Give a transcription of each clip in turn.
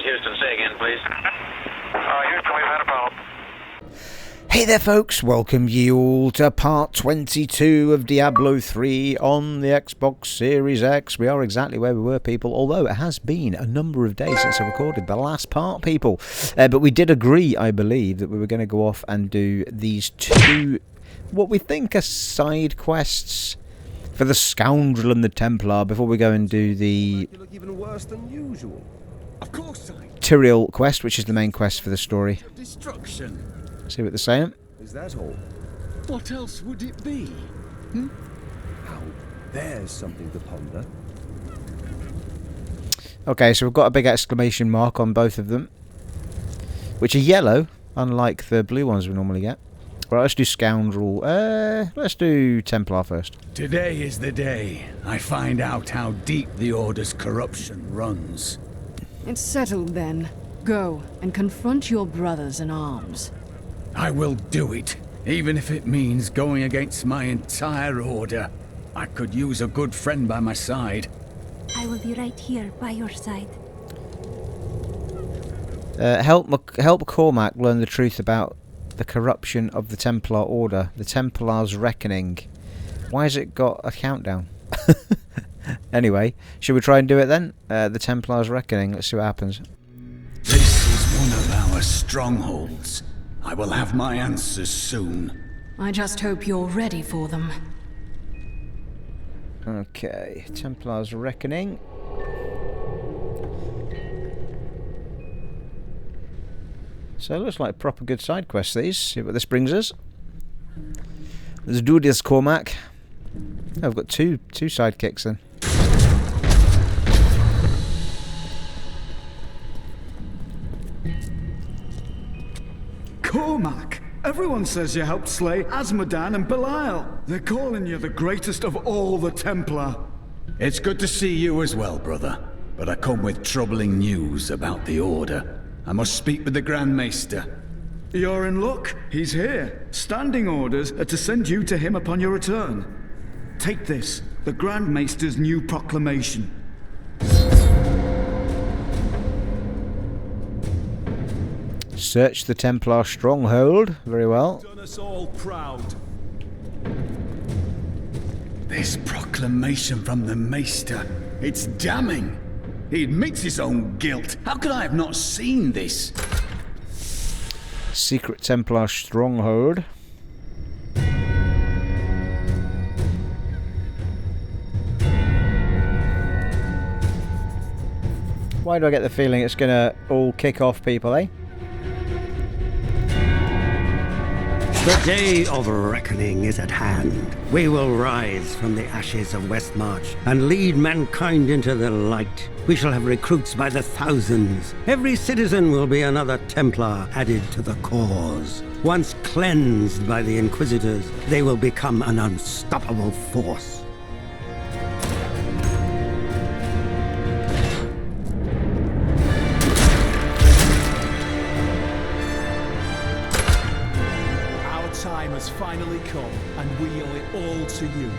is Houston. Say again, please. Houston, we've had a problem. Hey there folks, welcome you all to part 22 of Diablo 3 on the Xbox Series X. We are exactly where we were, people, although it has been a number of days since I recorded the last part, people. But we did agree, I believe, that we were going to go off and do these two, what we think are side quests for the Scoundrel and the Templar before we go and do the You look even worse than usual. Of course Tyrael quest, which is the main quest for the story. Destruction. See what they're saying? Is that all? What else would it be? Now, there's something to ponder. Okay, so we've got a big exclamation mark on both of them, which are yellow, unlike the blue ones we normally get. Right, let's do Scoundrel. Let's do Templar first. Today is the day I find out how deep the Order's corruption runs. It's settled then. Go and confront your brothers in arms. I will do it, even if it means going against my entire Order. I could use a good friend by my side. I will be right here by your side. Help Cormac learn the truth about the corruption of the Templar Order. The Templar's Reckoning. Why has it got a countdown? Anyway, should we try and do it then? The Templar's Reckoning. Let's see what happens. This is one of our strongholds. I will have my answers soon. I just hope you're ready for them. Okay, Templar's Reckoning. So it looks like proper good side quests, these. See what this brings us. Let's do this, Cormac. Oh, I've got two sidekicks then. Cormac! Everyone says you helped slay Azmodan and Belial. They're calling you the greatest of all the Templar. It's good to see you as well, brother. But I come with troubling news about the Order. I must speak with the Grand Maester. You're in luck. He's here. Standing orders are to send you to him upon your return. Take this, the Grand Maester's new proclamation. Search the Templar stronghold. Very well. Done us all proud. This proclamation from the Maester, it's damning. He admits his own guilt. How could I have not seen this? Secret Templar stronghold. Why do I get the feeling it's gonna all kick off, people, eh? The day of reckoning is at hand. We will rise from the ashes of Westmarch and lead mankind into the light. We shall have recruits by the thousands. Every citizen will be another Templar added to the cause. Once cleansed by the Inquisitors, they will become an unstoppable force. Time has finally come, and we owe it all to you.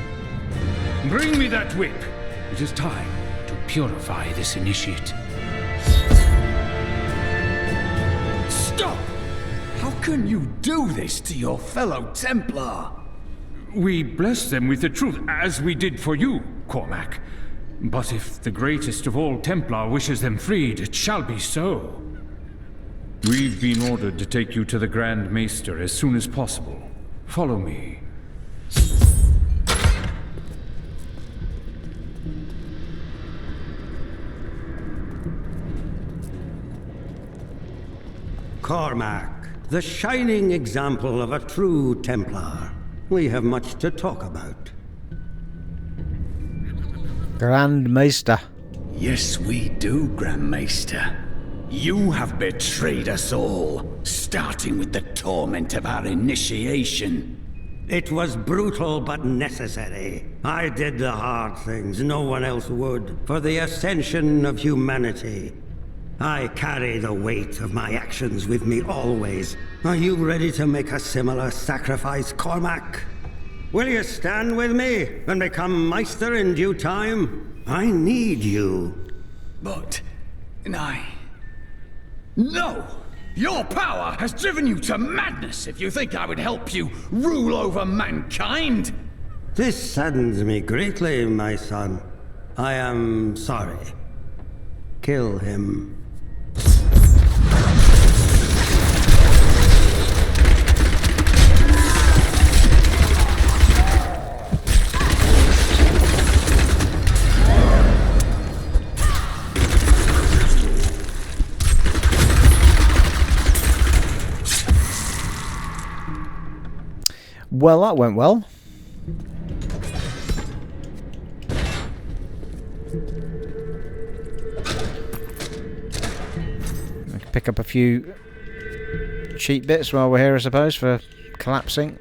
Bring me that whip. It is time to purify this initiate. Stop! How can you do this to your fellow Templar? We bless them with the truth, as we did for you, Cormac. But if the greatest of all Templar wishes them freed, it shall be so. We've been ordered to take you to the Grand Maester as soon as possible. Follow me. Cormac, the shining example of a true Templar. We have much to talk about. Grand Maester. Yes, we do, Grand Maester. You have betrayed us all, starting with the torment of our initiation. It was brutal but necessary. I did the hard things no one else would, for the ascension of humanity. I carry the weight of my actions with me always. Are you ready to make a similar sacrifice, Cormac? Will you stand with me and become Meister in due time? I need you. But, No! Your power has driven you to madness if you think I would help you rule over mankind! This saddens me greatly, my son. I am sorry. Kill him. Well, that went well. I can pick up a few cheap bits while we're here, I suppose, for collapsing.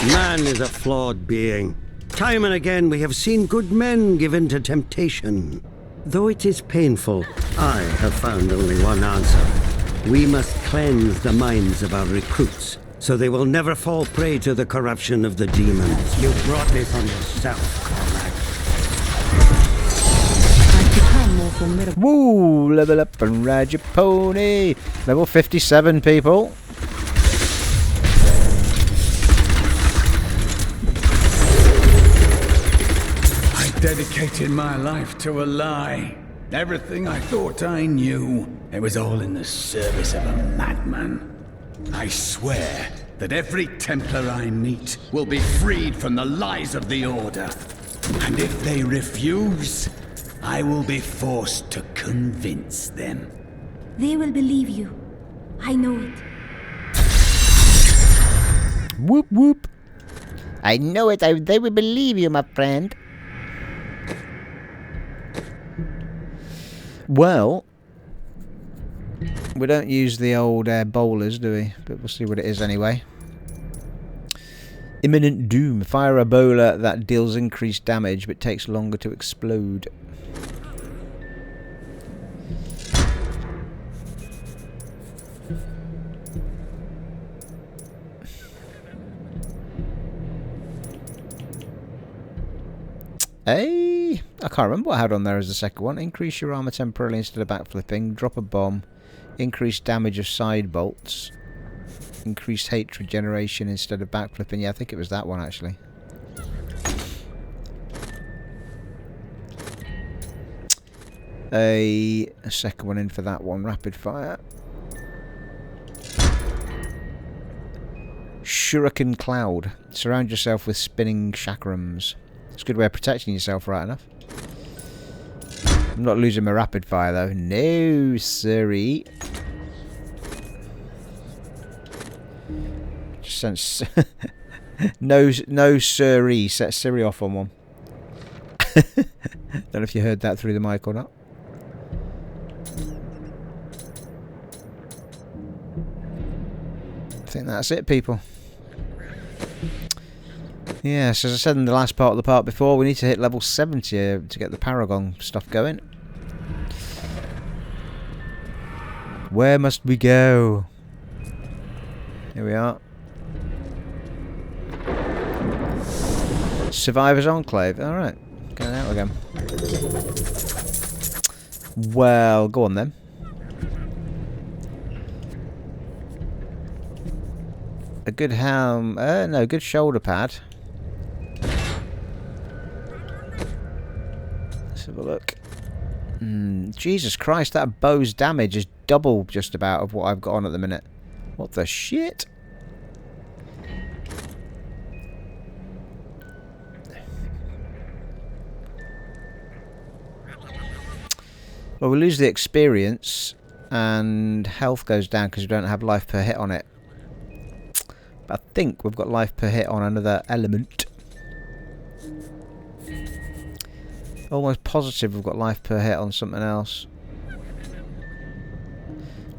Man is a flawed being. Time and again we have seen good men give in to temptation. Though it is painful, I have found only one answer. We must cleanse the minds of our recruits, so they will never fall prey to the corruption of the demons. You brought this on yourself, Cormac. I've become more formidable. Woo! Level up and ride your pony. Level 57, people. Dedicated my life to a lie. Everything I thought I knew, it was all in the service of a madman. I swear that every Templar I meet will be freed from the lies of the Order. And if they refuse, I will be forced to convince them. They will believe you. I know it. Whoop whoop. I know it. They will believe you, my friend. Well, we don't use the old bowlers, do we? But we'll see what it is anyway. Imminent doom. Fire a bowler that deals increased damage but takes longer to explode. Hey, I can't remember what I had on there as the second one. Increase your armor temporarily instead of backflipping. Drop a bomb. Increase damage of side bolts. Increase hatred generation instead of backflipping. Yeah, I think it was that one actually. A second one in for that one. Rapid fire. Shuriken Cloud. Surround yourself with spinning chakrams. It's a good way of protecting yourself, right enough. I'm not losing my rapid fire though. No, siree. Just sense. no, siree. Set Siri off on one. Don't know if you heard that through the mic or not. I think that's it, people. Yes, as I said in the last part of the part before, we need to hit level 70 to get the Paragon stuff going. Where must we go? Here we are. Survivors Enclave. Alright, going out again. Well, go on then. A good helm. No, good shoulder pad. Let's have a look. Jesus Christ, that bow's damage is double just about of what I've got on at the minute. What the shit? Well, we lose the experience and health goes down because we don't have life per hit on it. But I think we've got life per hit on another element. Almost positive we've got life per hit on something else.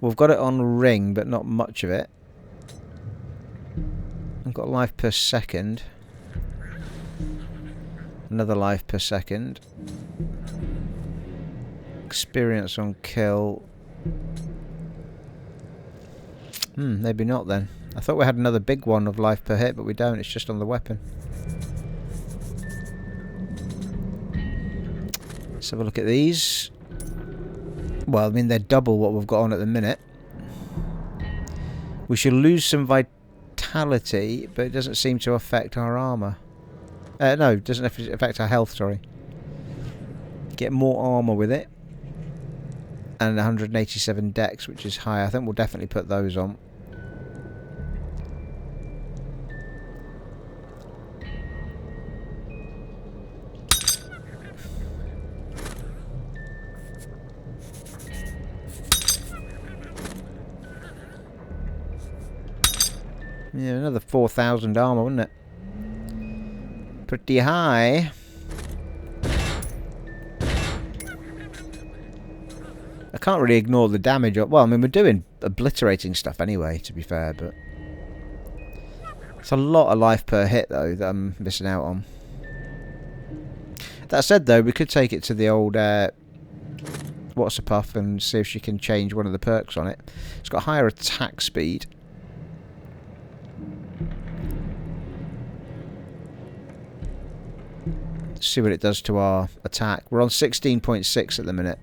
We've got it on ring, but not much of it. I've got life per second. Another life per second. Experience on kill. Maybe not then. I thought we had another big one of life per hit, but we don't. It's just on the weapon. Let's have a look at these. Well, I mean, they're double what we've got on at the minute. We should lose some vitality, but it doesn't seem to affect our armour. No, it doesn't affect our health, sorry. Get more armour with it. And 187 dex, which is high. I think we'll definitely put those on. Yeah, another 4,000 armour, wouldn't it? Pretty high. I can't really ignore the damage. Well, I mean, we're doing obliterating stuff anyway, to be fair, but it's a lot of life per hit, though, that I'm missing out on. That said, though, we could take it to the old What's a Puff and see if she can change one of the perks on it. It's got higher attack speed. See what it does to our attack. We're on 16.6 at the minute.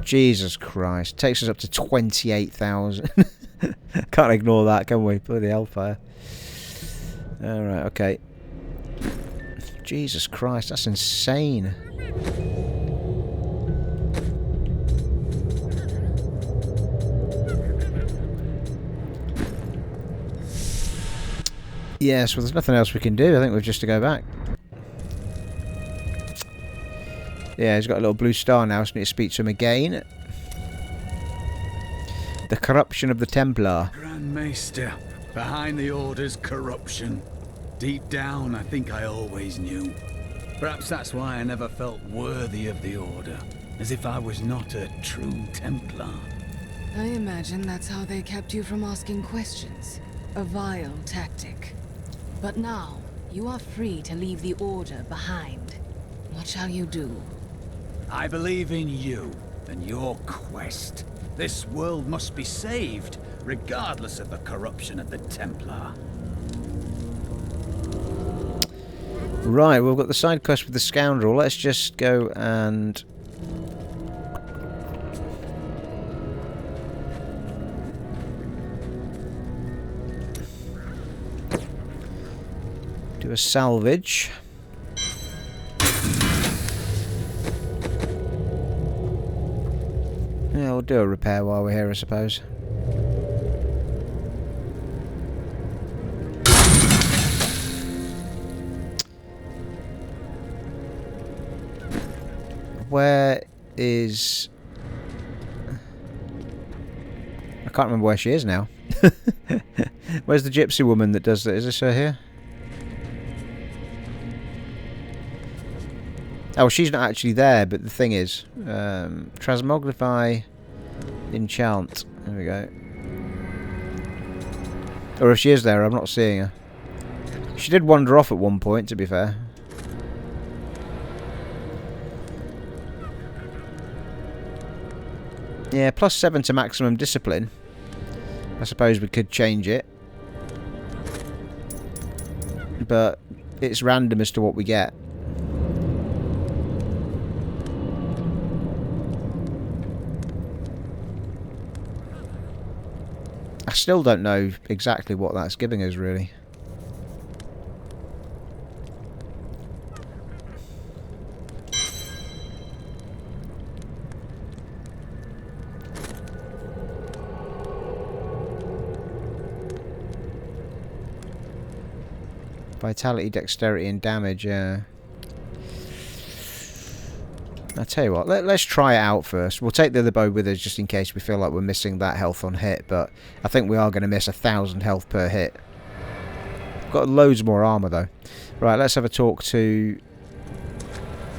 Jesus Christ. Takes us up to 28,000. Can't ignore that, can we? Bloody hellfire. Alright, okay. Jesus Christ, that's insane. Yes, well, there's nothing else we can do. I think we've just to go back. Yeah, he's got a little blue star now, so we need to speak to him again. The corruption of the Templar. Grand Maester, behind the Order's corruption. Deep down, I think I always knew. Perhaps that's why I never felt worthy of the Order. As if I was not a true Templar. I imagine that's how they kept you from asking questions. A vile tactic. But now, you are free to leave the Order behind. What shall you do? I believe in you and your quest. This world must be saved, regardless of the corruption of the Templar. Right, we've got the side quest with the scoundrel. Let's just go and do a salvage. Yeah, we'll do a repair while we're here, I suppose. Where is... I can't remember where she is now. Where's the gypsy woman that does that? Is this her here? Oh, she's not actually there, but the thing is, transmogrify, enchant. There we go. Or if she is there, I'm not seeing her. She did wander off at one point, to be fair. Yeah, +7 to maximum discipline. I suppose we could change it. But it's random as to what we get. I still don't know exactly what that's giving us, really. Vitality, dexterity, and damage, yeah. I'll tell you what, let's try it out first. We'll take the other bow with us just in case we feel like we're missing that health on hit, but I think we are going to miss 1,000 health per hit. Got loads more armour though. Right, let's have a talk to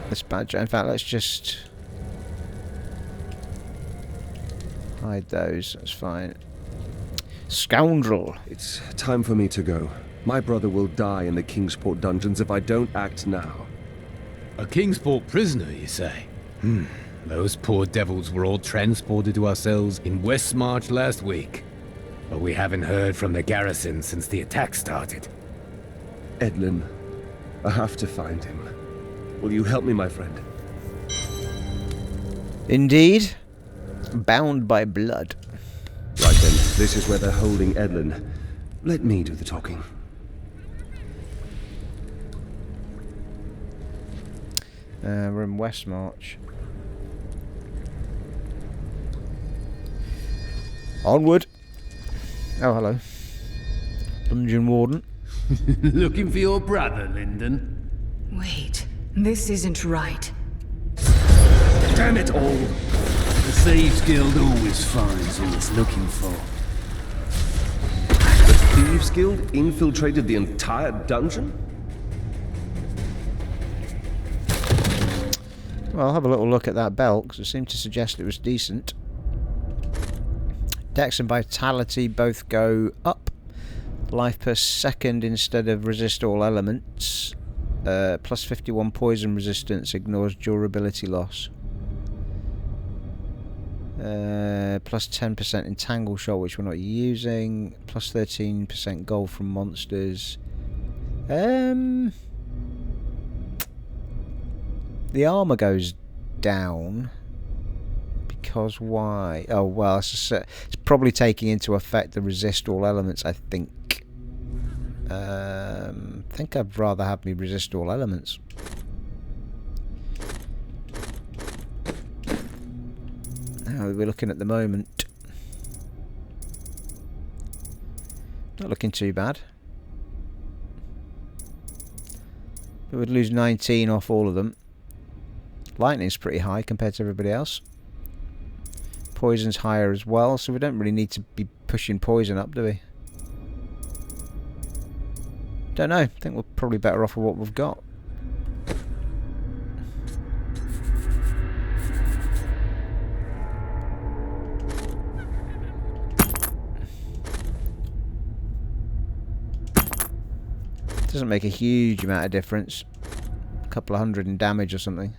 this badger. In fact, let's just hide those, that's fine. Scoundrel! It's time for me to go. My brother will die in the Kingsport dungeons if I don't act now. A Kingsport prisoner, you say? Those poor devils were all transported to our cells in Westmarch last week. But we haven't heard from the garrison since the attack started. Edlin, I have to find him. Will you help me, my friend? Indeed. Bound by blood. Right then, this is where they're holding Edlin. Let me do the talking. We're in West March. Onward. Oh, hello. Dungeon Warden. Looking for your brother, Lyndon? Wait, this isn't right. Damn it all! The Thieves Guild always finds who it's looking for. The Thieves Guild infiltrated the entire dungeon? Well, I'll have a little look at that belt, because it seemed to suggest it was decent. Dex and Vitality both go up. Life per second instead of resist all elements. Plus 51 poison resistance, ignores durability loss. Plus 10% entangle shot, which we're not using. Plus 13% gold from monsters. The armor goes down because why? Oh well, it's probably taking into effect the resist all elements. I think I'd rather have me resist all elements. How are we looking at the moment? Not looking too bad. But we'd lose 19 off all of them. Lightning's pretty high compared to everybody else. Poison's higher as well, so we don't really need to be pushing poison up, do we? Don't know. I think we're probably better off with what we've got. Doesn't make a huge amount of difference. A couple of hundred in damage or something.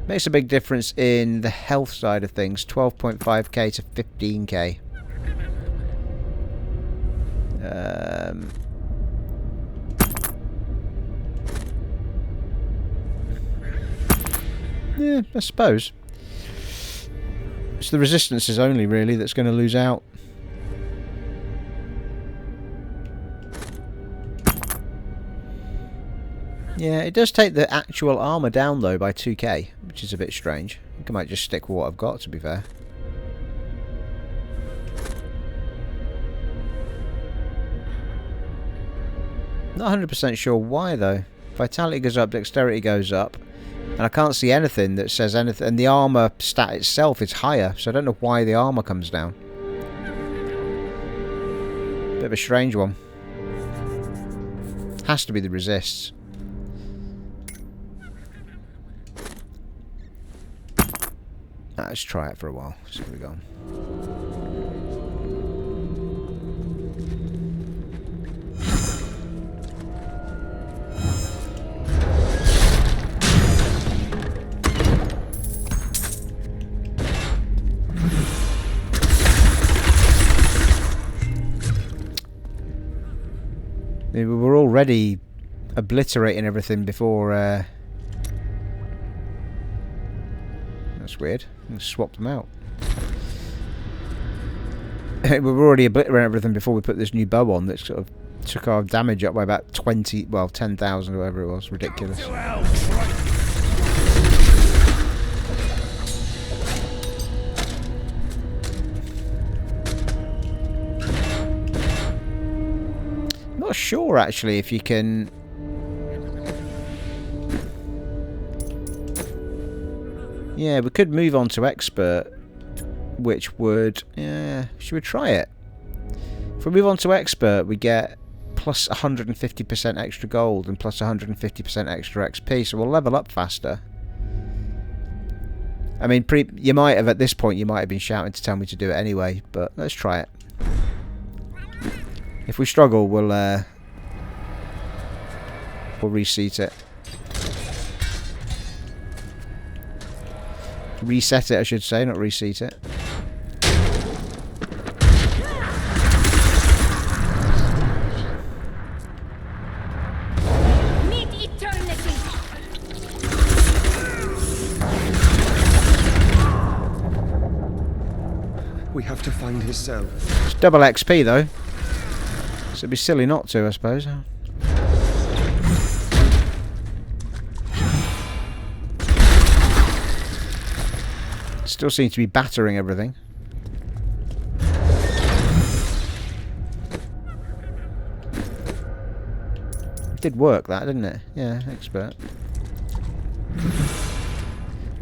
Makes a big difference in the health side of things. 12.5k to 15k. Yeah, I suppose. It's the resistances only, really, that's going to lose out. Yeah, it does take the actual armour down, though, by 2k, which is a bit strange. I think I might just stick with what I've got, to be fair. Not 100% sure why, though. Vitality goes up, dexterity goes up, and I can't see anything that says anything. And the armour stat itself is higher, so I don't know why the armour comes down. Bit of a strange one. Has to be the resists. Let's try it for a while. See where we go. We were already obliterating everything before. That's weird. I swapped them out. We were already obliterating everything before we put this new bow on that sort of took our damage up by about 20, well, 10,000 or whatever it was. Ridiculous. Not sure actually if you can. Yeah, we could move on to expert, which would... Yeah, should we try it? If we move on to expert, we get plus 150% extra gold and plus 150% extra XP, so we'll level up faster. I mean, you might have, at this point, you might have been shouting to tell me to do it anyway, but let's try it. If we struggle, we'll reseat it. Reset it, I should say, not reseat it. We have to find his cell. It's double XP though. So it'd be silly not to, I suppose. Still seems to be battering everything. It did work, that, didn't it? Yeah, expert.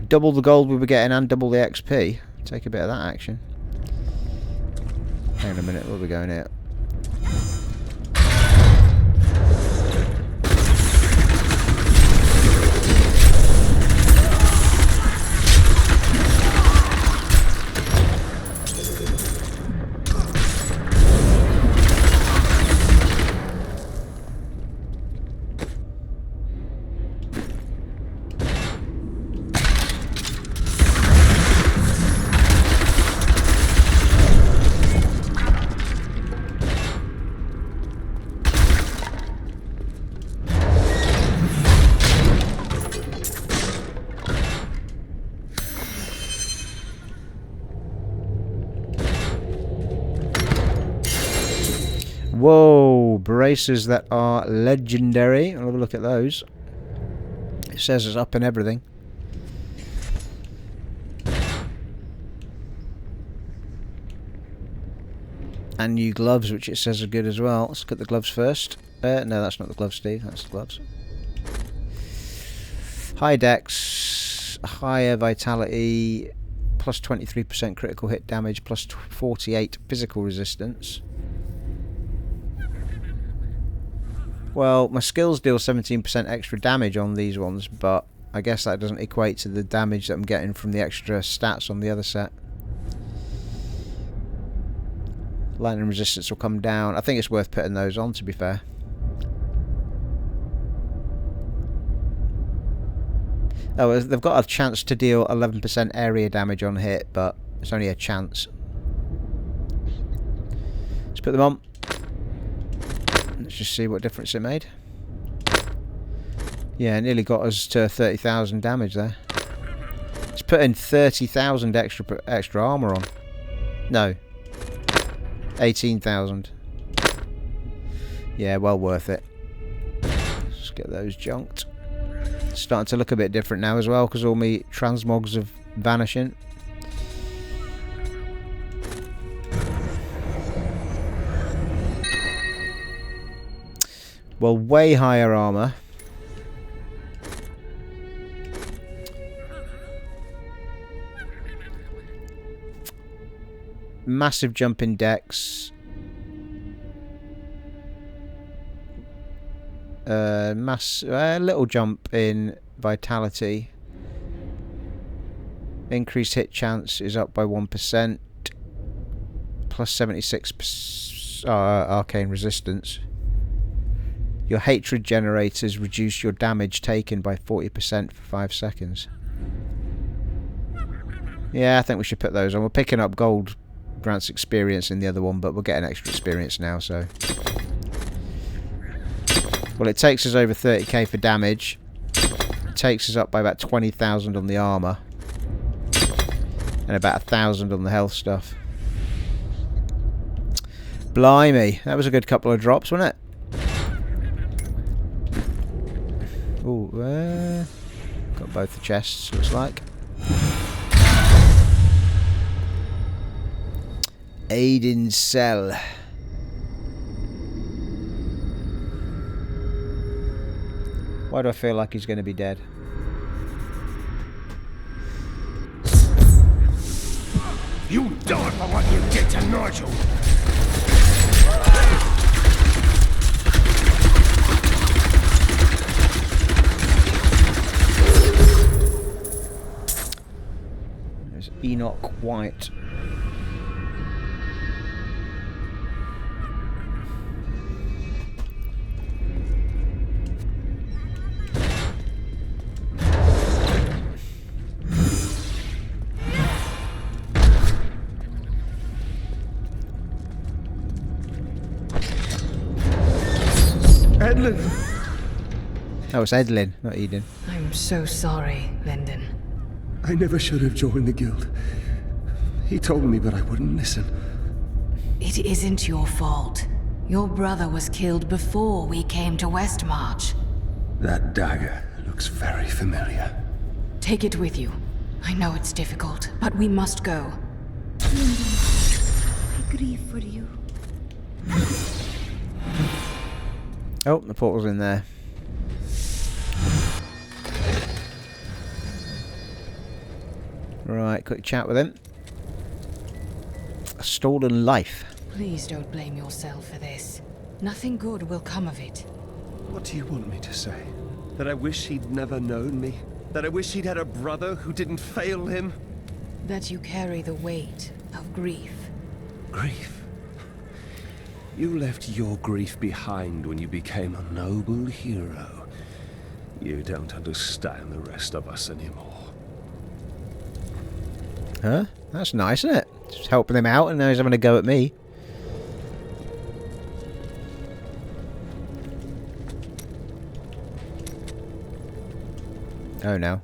Double the gold we were getting and double the XP. Take a bit of that action. Hang on a minute, where are we going here? Whoa, braces that are legendary. I'll have a look at those. It says it's up and everything. And new gloves, which it says are good as well. Let's look at the gloves first. No, that's not the gloves, Steve. That's the gloves. High dex, higher vitality, plus 23% critical hit damage, plus 48 physical resistance. Well, my skills deal 17% extra damage on these ones, but I guess that doesn't equate to the damage that I'm getting from the extra stats on the other set. Lightning resistance will come down. I think it's worth putting those on, to be fair. Oh, they've got a chance to deal 11% area damage on hit, but it's only a chance. Let's put them on. Let's just see what difference it made. Yeah, it nearly got us to 30,000 damage there. Let's put in 30,000 extra armor on. No. 18,000. Yeah, well worth it. Let's get those junked. It's starting to look a bit different now as well, because all my transmogs are vanishing. Well, way higher armor. Massive jump in dex. Little jump in vitality. Increased hit chance is up by 1%. Plus 76% arcane resistance. Your hatred generators reduce your damage taken by 40% for 5 seconds. Yeah, I think we should put those on. We're picking up gold grants experience in the other one, but we're getting extra experience now, so... Well, it takes us over 30k for damage. It takes us up by about 20,000 on the armor. And about 1,000 on the health stuff. Blimey, that was a good couple of drops, wasn't it? Ooh, got both the chests, looks like. Aiden's cell. Why do I feel like he's going to be dead? You died for what you did to Nigel! There's Enoch White. Edlin! Oh, it's Edlin, not Eden. I'm so sorry, Lyndon. I never should have joined the guild. He told me, but I wouldn't listen. It isn't your fault. Your brother was killed before we came to Westmarch. That dagger looks very familiar. Take it with you. I know it's difficult, but we must go. I grieve for you. Oh, the portal's in there. Right, quick chat with him. A stolen life. Please don't blame yourself for this. Nothing good will come of it. What do you want me to say? That I wish he'd never known me? That I wish he'd had a brother who didn't fail him? That you carry the weight of grief. Grief? You left your grief behind when you became a noble hero. You don't understand the rest of us anymore. Huh? That's nice, isn't it? Just helping him out, and now he's having a go at me. Oh no.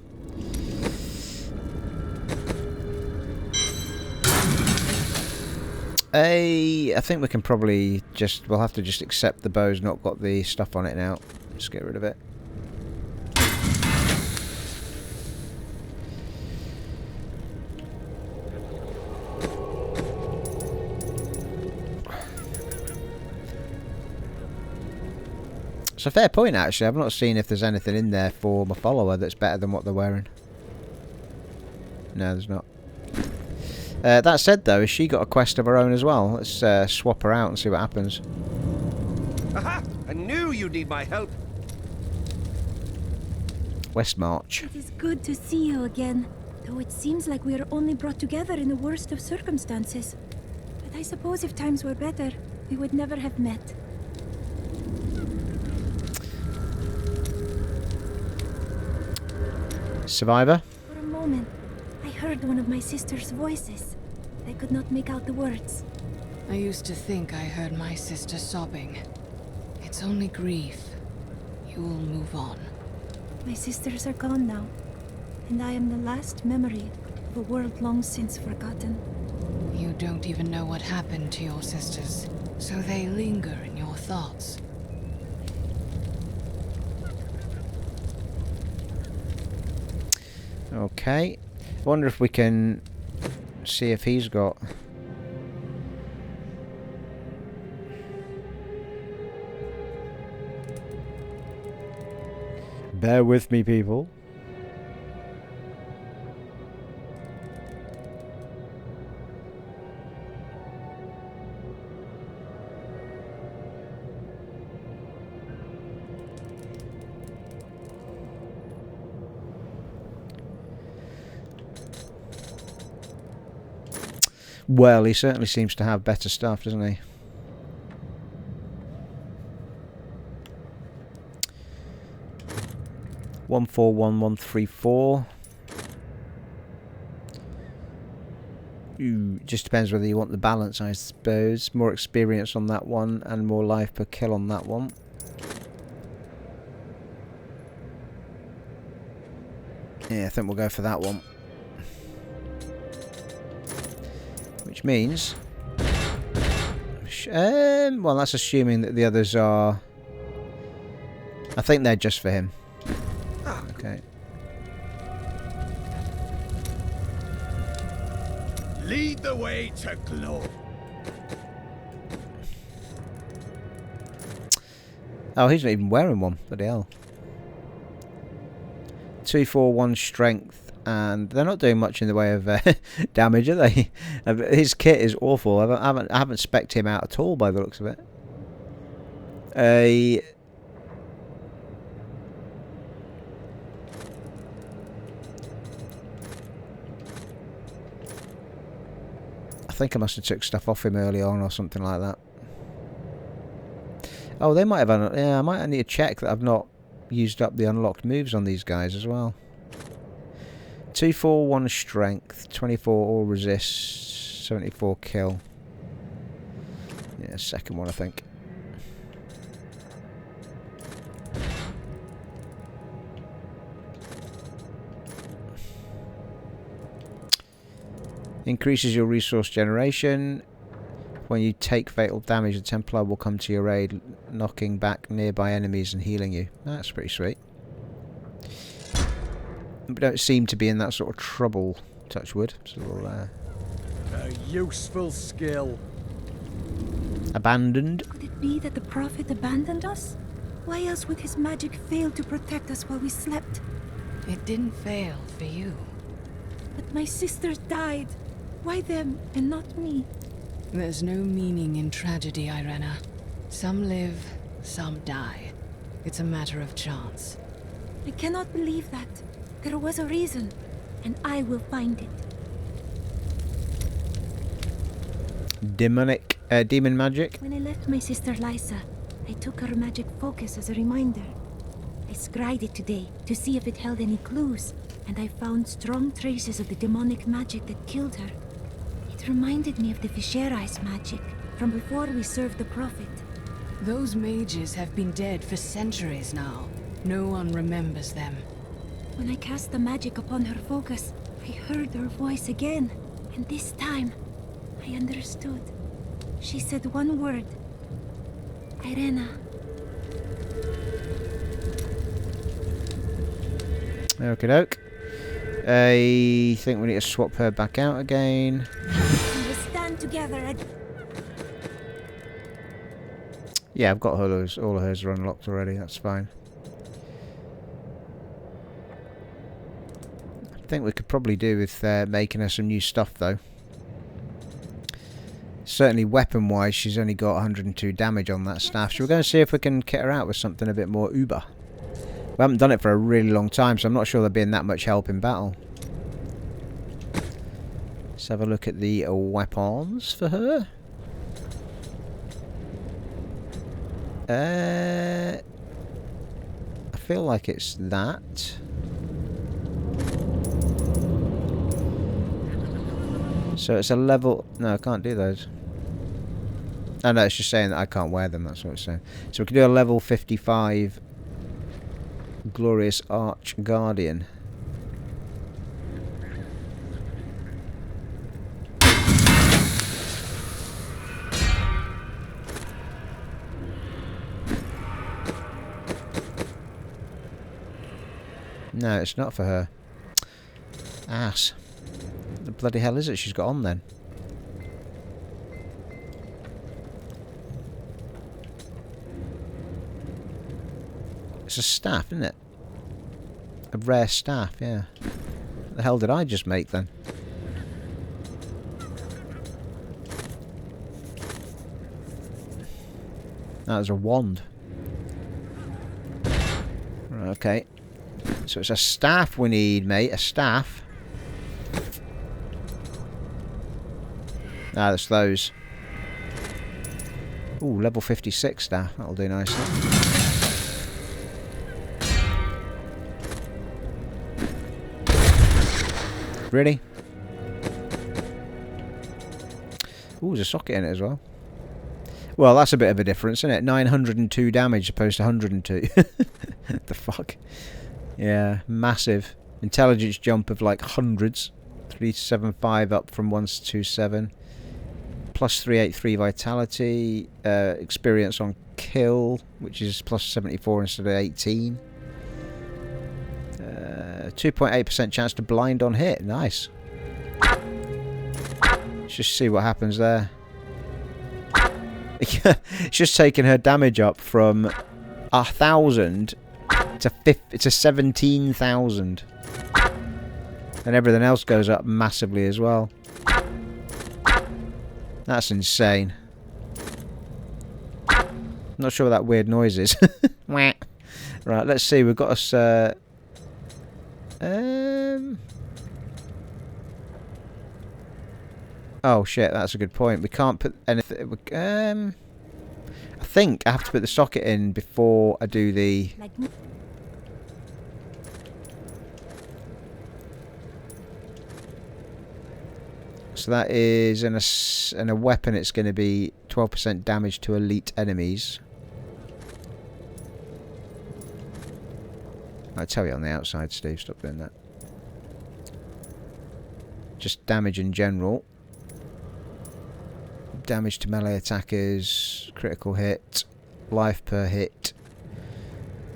I think we can probably just... We'll have to just accept the bow's not got the stuff on it now. Just get rid of it. It's a fair point, actually. I've not seen if there's anything in there for my follower that's better than what they're wearing. No, there's not. That said, though, has she got a quest of her own as well? Let's swap her out and see what happens. Aha! I knew you'd need my help. Westmarch. It is good to see you again, though it seems like we are only brought together in the worst of circumstances. But I suppose if times were better, we would never have met. Survivor? For a moment, I heard one of my sister's voices. I could not make out the words. I used to think I heard my sister sobbing. It's only grief. You will move on. My sisters are gone now, and I am the last memory of a world long since forgotten. You don't even know what happened to your sisters, so they linger in your thoughts. Okay. I wonder if we can see if he's got... Bear with me, people. Well, he certainly seems to have better stuff, doesn't he? One 41134. Just depends whether you want the balance, I suppose. More experience on that one and more life per kill on that one. Yeah, I think we'll go for that one. Which means... well, that's assuming that the others are... I think they're just for him. Okay. Lead the way to glory. Oh, he's not even wearing one. Bloody hell. 241 strength, and they're not doing much in the way of damage, are they? His kit is awful. I haven't spec'd him out at all by the looks of it. I think I must have took stuff off him early on or something like that. Oh, they might have... Yeah, I might need to check that I've not used up the unlocked moves on these guys as well. 241 strength, 24 all resist, 74 kill. Yeah, second one I think. Increases your resource generation. When you take fatal damage, the Templar will come to your aid, knocking back nearby enemies and healing you. That's pretty sweet. We don't seem to be in that sort of trouble, touch wood. So we'll, A useful skill. abandoned. Could it be that the Prophet abandoned us? Why else would his magic fail to protect us while we slept? It didn't fail for you. But my sisters died. Why them and not me? There's no meaning in tragedy, Irena. Some live, some die. It's a matter of chance. I cannot believe that. There was a reason, and I will find it. Demon magic. When I left my sister Lysa, I took her magic focus as a reminder. I scryed it today to see if it held any clues, and I found strong traces of the demonic magic that killed her. It reminded me of the Visceri's magic from before we served the Prophet. Those mages have been dead for centuries now. No one remembers them. When I cast the magic upon her focus, I heard her voice again, and this time, I understood. She said one word. Irena. Okie doke. I think we need to swap her back out again. We will stand together and... Yeah, I've got all of hers are unlocked already, that's fine. I think we could probably do with making her some new stuff though. Certainly weapon wise she's only got 102 damage on that staff, so we're going to see if we can kit her out with something a bit more uber. We haven't done it for a really long time, so I'm not sure there'll be that much help in battle. Let's have a look at the weapons for her. I feel like it's that. So it's a level... No, I can't do those. Oh no, it's just saying that I can't wear them, that's what it's saying. So we can do a level 55 Glorious Arch Guardian. No, it's not for her. Ass. What the bloody hell is it she's got on then? It's a staff, isn't it? A rare staff, yeah. What the hell did I just make then? That was a wand. Right, okay. So it's a staff we need, mate. A staff. Ah, that's those. Ooh, level 56 staff. That'll do nicely. Really? Ooh, there's a socket in it as well. Well, that's a bit of a difference, isn't it? 902 damage opposed to 102. The fuck? Yeah, massive. Intelligence jump of like hundreds. 375 up from 127. Plus 383 vitality. Experience on kill, which is plus 74 instead of 18. 2.8% chance to blind on hit. Nice. Let's just see what happens there. It's just taking her damage up from 1,000 to 17,000. And everything else goes up massively as well. That's insane. Not sure what that weird noise is. Right, let's see. We've got us... Oh shit, that's a good point. We can't put anything... I think I have to put the socket in before I do the... So that is in a weapon it's going to be 12% damage to elite enemies. I tell you on the outside, Steve, stop doing that. just damage in general. Damage to melee attackers, critical hit, life per hit.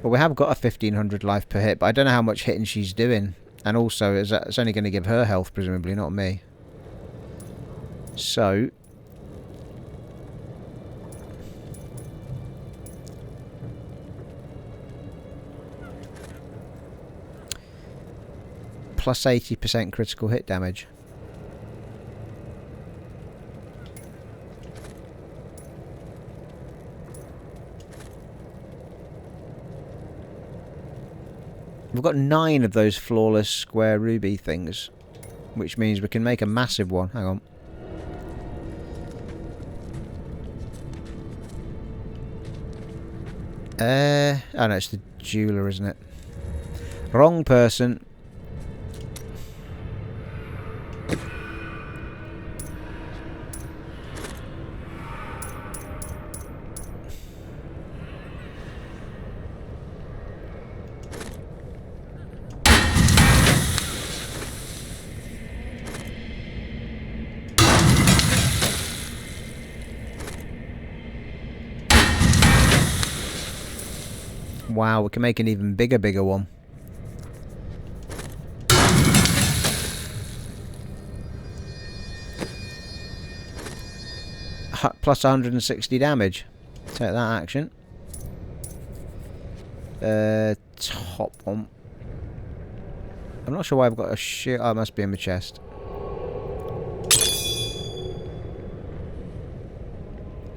Well, we have got a 1500 life per hit, but I don't know how much hitting she's doing. And also, it's only going to give her health, presumably, not me. So... plus 80% critical hit damage. We've got 9 of those flawless square ruby things, which means we can make a massive one. Hang on. Oh no, it's the jeweler, isn't it? Wrong person. Wow, we can make an even bigger one. Plus 160 damage. Take that action. Top one. I'm not sure why I've got a shield. Oh, it must be in my chest.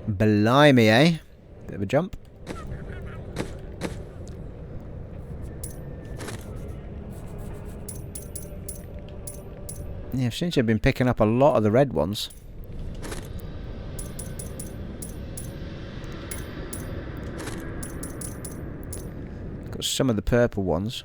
Blimey, eh? Bit of a jump. Yeah, since I've been picking up a lot of the red ones. Got some of the purple ones.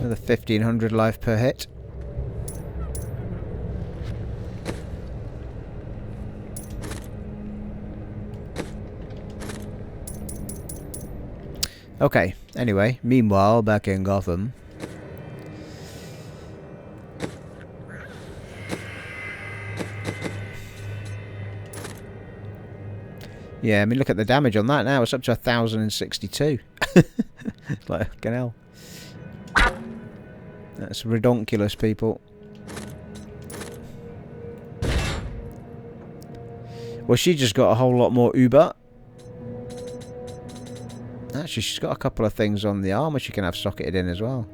Another 1500 life per hit. Okay, anyway, meanwhile, back in Gotham. Yeah, I mean, look at the damage on that now. It's up to 1062. Like, fucking hell. That's redonkulous, people. Well, she just got a whole lot more Uber. Actually, she's got a couple of things on the armor she can have socketed in as well.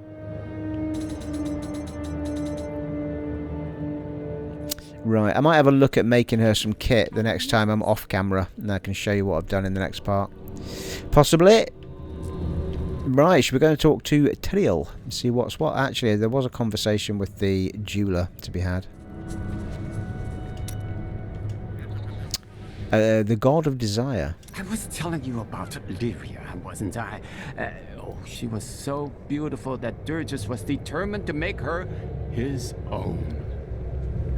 Right, I might have a look at making her some kit the next time I'm off camera, and I can show you what I've done in the next part. Possibly. Right, should we go and talk to Trill and see what's what? Actually, there was a conversation with the jeweler to be had. The God of Desire. I was telling you about Lyria, wasn't I? Oh, she was so beautiful that Durgis was determined to make her his own.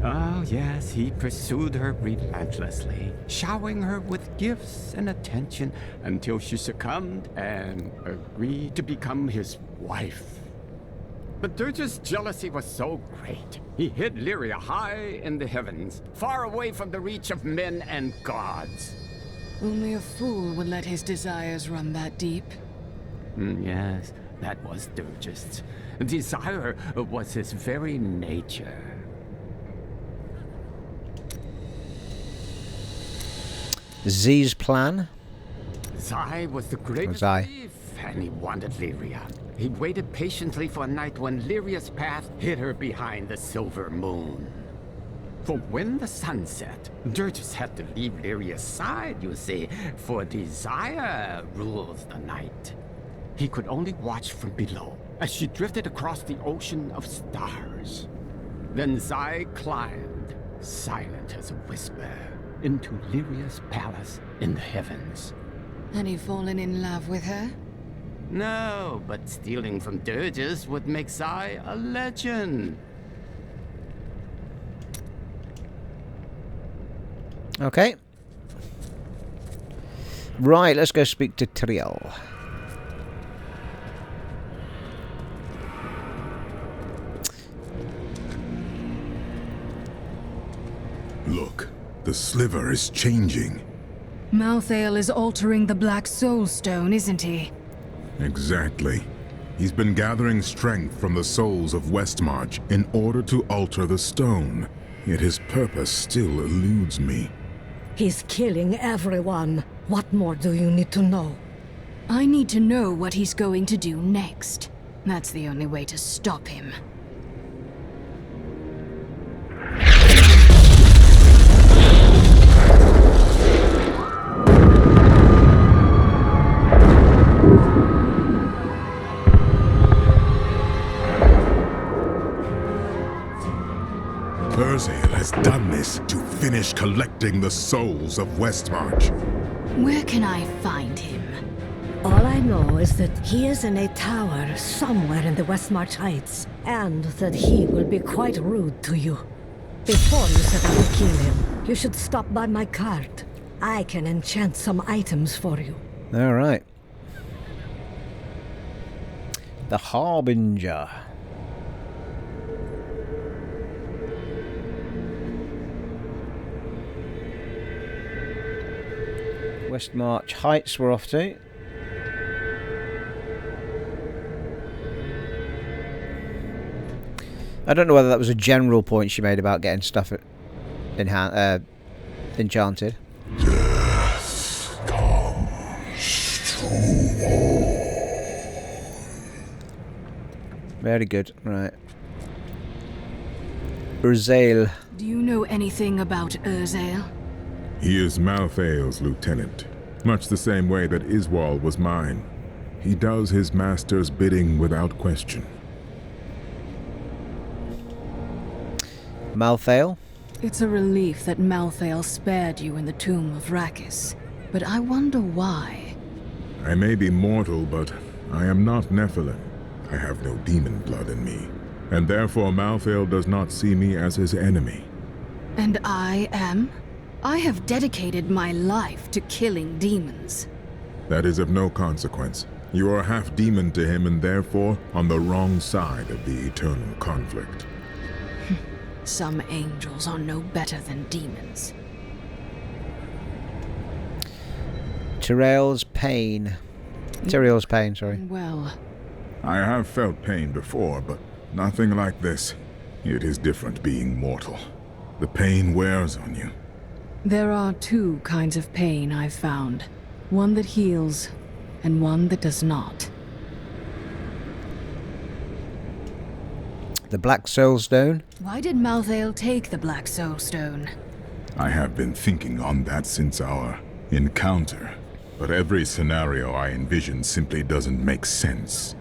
Oh, yes, he pursued her relentlessly, showering her with gifts and attention until she succumbed and agreed to become his wife. But Durgis' jealousy was so great, he hid Lyria high in the heavens, far away from the reach of men and gods. Only a fool would let his desires run that deep. Yes, that was Durgis. Desire was his very nature. Z's plan. Zai was the greatest thief, and he wanted Lyria. He waited patiently for a night when Lyria's path hid her behind the silver moon. For when the sun set, Durgis had to leave Lyria's side, you see, for Desire rules the night. He could only watch from below as she drifted across the ocean of stars. Then Zai climbed, silent as a whisper, into Lyria's palace in the heavens. Had he fallen in love with her? No, but stealing from Durgis would make Zai a legend. Okay. Right, let's go speak to Triel. Look, the sliver is changing. Malthael is altering the Black Soul Stone, isn't he? Exactly. He's been gathering strength from the souls of Westmarch in order to alter the stone. Yet his purpose still eludes me. He's killing everyone. What more do you need to know? I need to know what he's going to do next. That's the only way to stop him. Urzael has done this to finish collecting the souls of Westmarch. Where can I find him? All I know is that he is in a tower somewhere in the Westmarch Heights, and that he will be quite rude to you. Before you set out to kill him, you should stop by my cart. I can enchant some items for you. Alright. The Harbinger. Westmarch Heights we're off to. I don't know whether that was a general point she made about getting stuff enchanted. Death comes to all. Very good, right. Urzael. Do you know anything about Urzael? He is Malthael's lieutenant, much the same way that Iswal was mine. He does his master's bidding without question. Malthael? It's a relief that Malthael spared you in the tomb of Rakis, but I wonder why. I may be mortal, but I am not Nephilim. I have no demon blood in me, and therefore Malthael does not see me as his enemy. And I am? I have dedicated my life to killing demons. That is of no consequence. You are half demon to him and therefore on the wrong side of the eternal conflict. Some angels are no better than demons. Tyrael's pain. Tyrael's pain, sorry. Well, I have felt pain before, but nothing like this. It is different being mortal. The pain wears on you. there are two kinds of pain I've found. One that heals, and one that does not. The Black Soul Stone? Why did Malthael take the Black Soul Stone? I have been thinking on that since our encounter. But every scenario I envision simply doesn't make sense,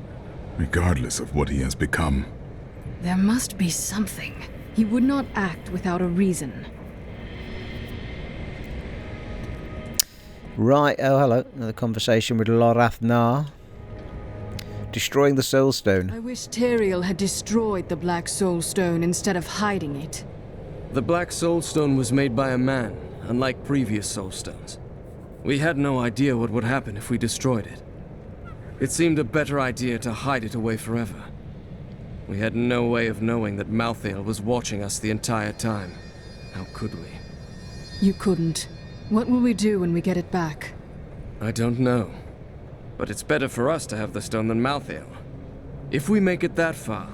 regardless of what he has become. There must be something. He would not act without a reason. Right, oh hello, another conversation with Lorath Nar. Destroying the Soul Stone. I wish Tyrael had destroyed the Black Soul Stone instead of hiding it. The Black Soul Stone was made by a man, unlike previous Soul Stones. We had no idea what would happen if we destroyed it. It seemed a better idea to hide it away forever. We had no way of knowing that Malthael was watching us the entire time. How could we? You couldn't. What will we do when we get it back? I don't know. But it's better for us to have the stone than Malthael. If we make it that far,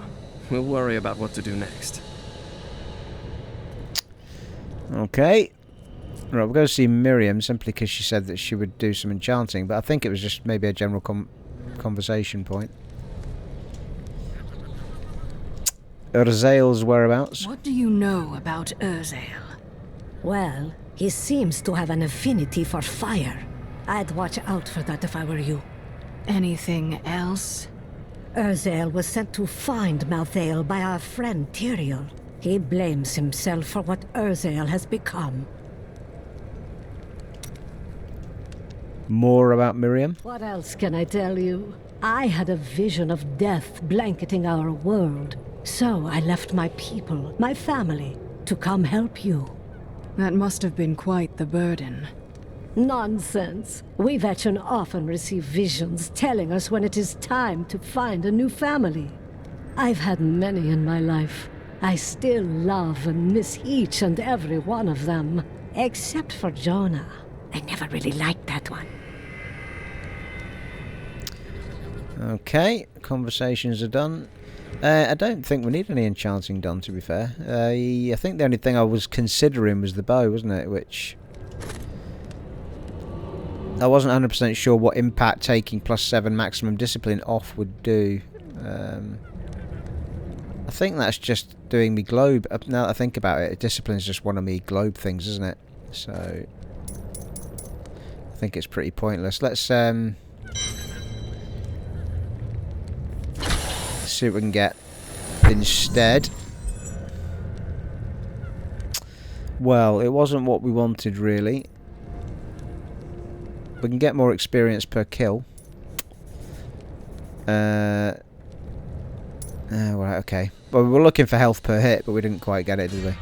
we'll worry about what to do next. Okay. Right, we'll go see Miriam simply because she said that she would do some enchanting, but I think it was just maybe a general conversation point. Urzael's whereabouts? What do you know about Urzael? Well, he seems to have an affinity for fire. I'd watch out for that if I were you. Anything else? Urzael was sent to find Malthael by our friend Tyrael. He blames himself for what Urzael has become. More about Miriam? What else can I tell you? I had a vision of death blanketing our world. So I left my people, my family, to come help you. That must have been quite the burden. Nonsense. We veterans often receive visions telling us when it is time to find a new family. I've had many in my life. I still love and miss each and every one of them. Except for Jonah. I never really liked that one. Okay, conversations are done. I don't think we need any enchanting done, to be fair. I think the only thing I was considering was the bow, wasn't it? Which I wasn't 100% sure what impact taking +7 maximum discipline off would do. I think that's just doing me globe. Now that I think about it, discipline's just one of me globe things, isn't it? So I think it's pretty pointless. Let's see what we can get instead. Well, it wasn't what we wanted really. We can get more experience per kill. Right, okay. Well, we were looking for health per hit, but we didn't quite get it, did we?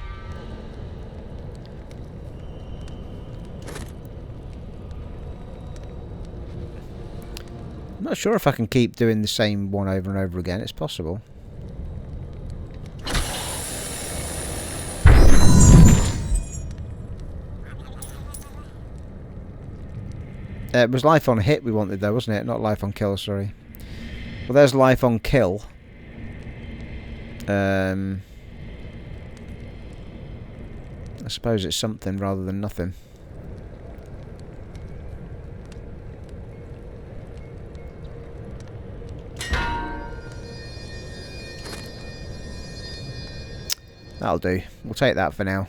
I'm not sure if I can keep doing the same one over and over again. It's possible. It was life on hit we wanted though, wasn't it? Not life on kill, sorry. Well, there's life on kill. I suppose it's something rather than nothing. That'll do. We'll take that for now.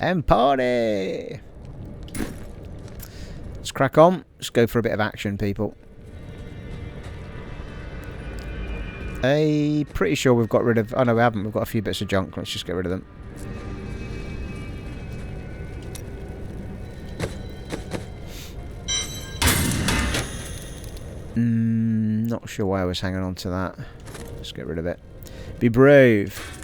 And party! Let's crack on. Let's go for a bit of action, people. Pretty sure we've got rid of... Oh, no, we haven't. We've got a few bits of junk. Let's just get rid of them. Not sure why I was hanging on to that. Let's get rid of it. Be brave.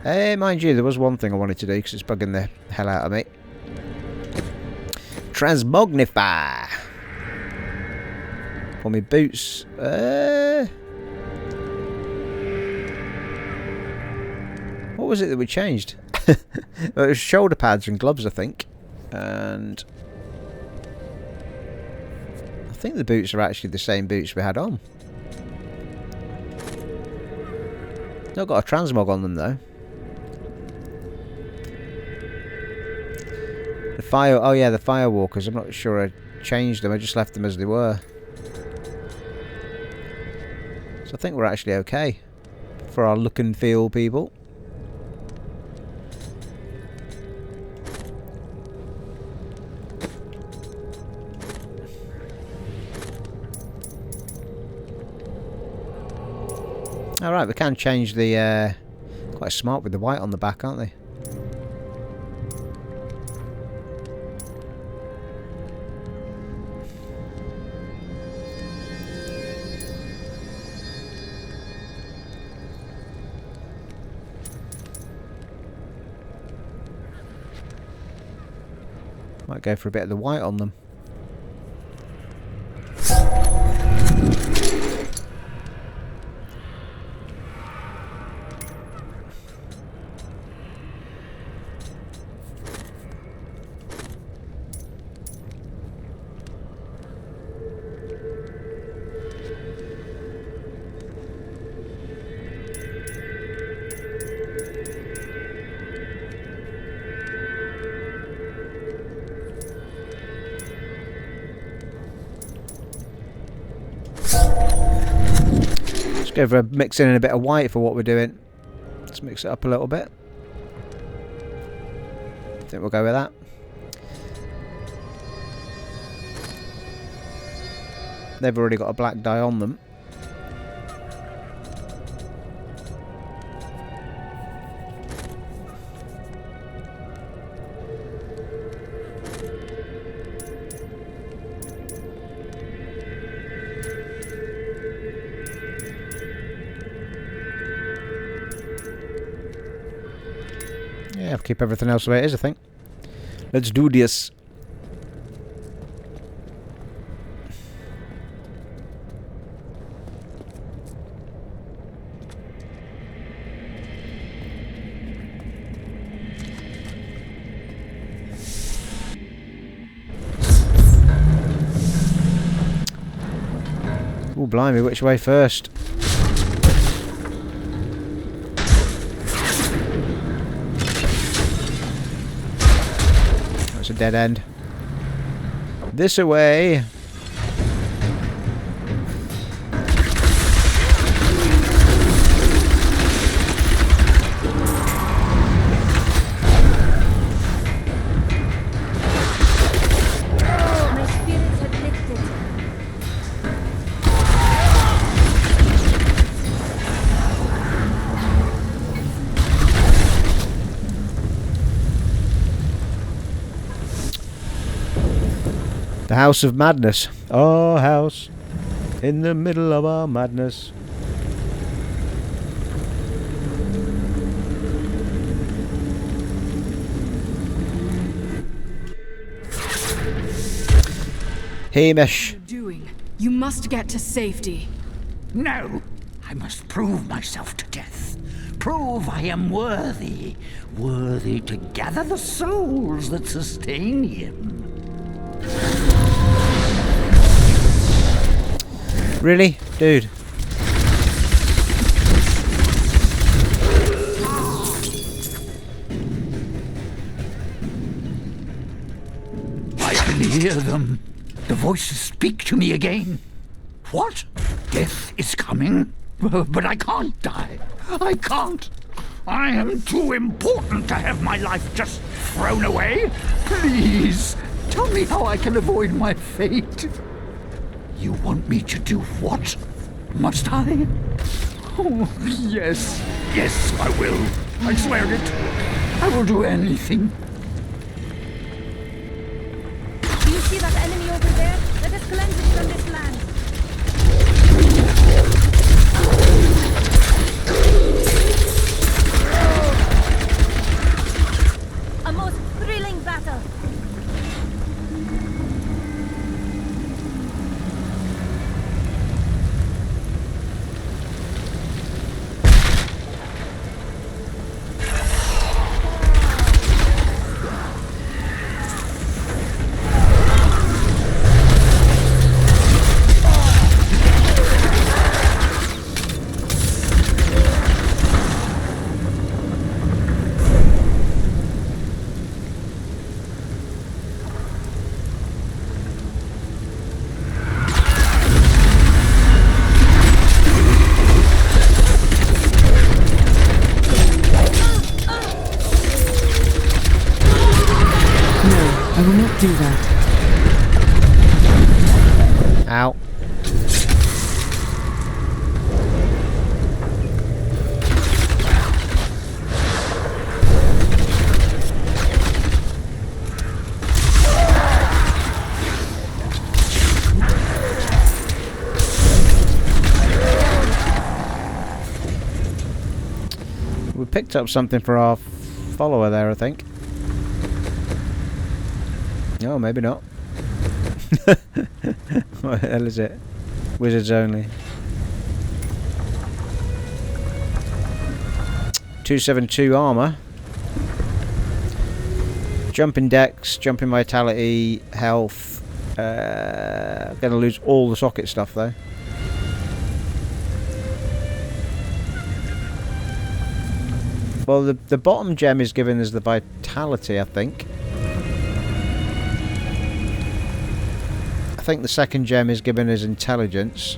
Mind you, there was one thing I wanted to do because it's bugging the hell out of me. Transmognify. For me boots. What was it that we changed? It was shoulder pads and gloves, I think. And I think the boots are actually the same boots we had on. Not got a transmog on them though. The fire... Oh yeah, the firewalkers. I'm not sure I changed them. I just left them as they were. So I think we're actually okay for our look and feel, people. Alright, we can change the... quite smart with the white on the back, aren't they? Might go for a bit of the white on them. Go for mixing in a bit of white for what we're doing. Let's mix it up a little bit. I think we'll go with that. They've already got a black dye on them. Yeah, I'll keep everything else the way it is, I think. Let's do this. Oh, blimey, which way first? That's a dead end. This away. The House of Madness. Our house in the middle of our madness. Hamish. What are you doing? You must get to safety. No! I must prove myself to death. Prove I am worthy. Worthy to gather the souls that sustain him. Really? Dude. I can hear them. The voices speak to me again. What? Death is coming? But I can't die. I can't. I am too important to have my life just thrown away. Please, tell me how I can avoid my fate. You want me to do what? Must I? Oh, yes. Yes, I will. I swear it. I will do anything. Do you see that enemy over there? Let us cleanse it from this land. A most thrilling battle. I will not do that. Ow. We picked up something for our follower there, I think. Oh, maybe not. What the hell is it? Wizards only. 272 armor. Jumping dex, jumping vitality, health. Gonna lose all the socket stuff though. Well, the bottom gem is giving us the vitality, I think. I think the second gem is giving us intelligence.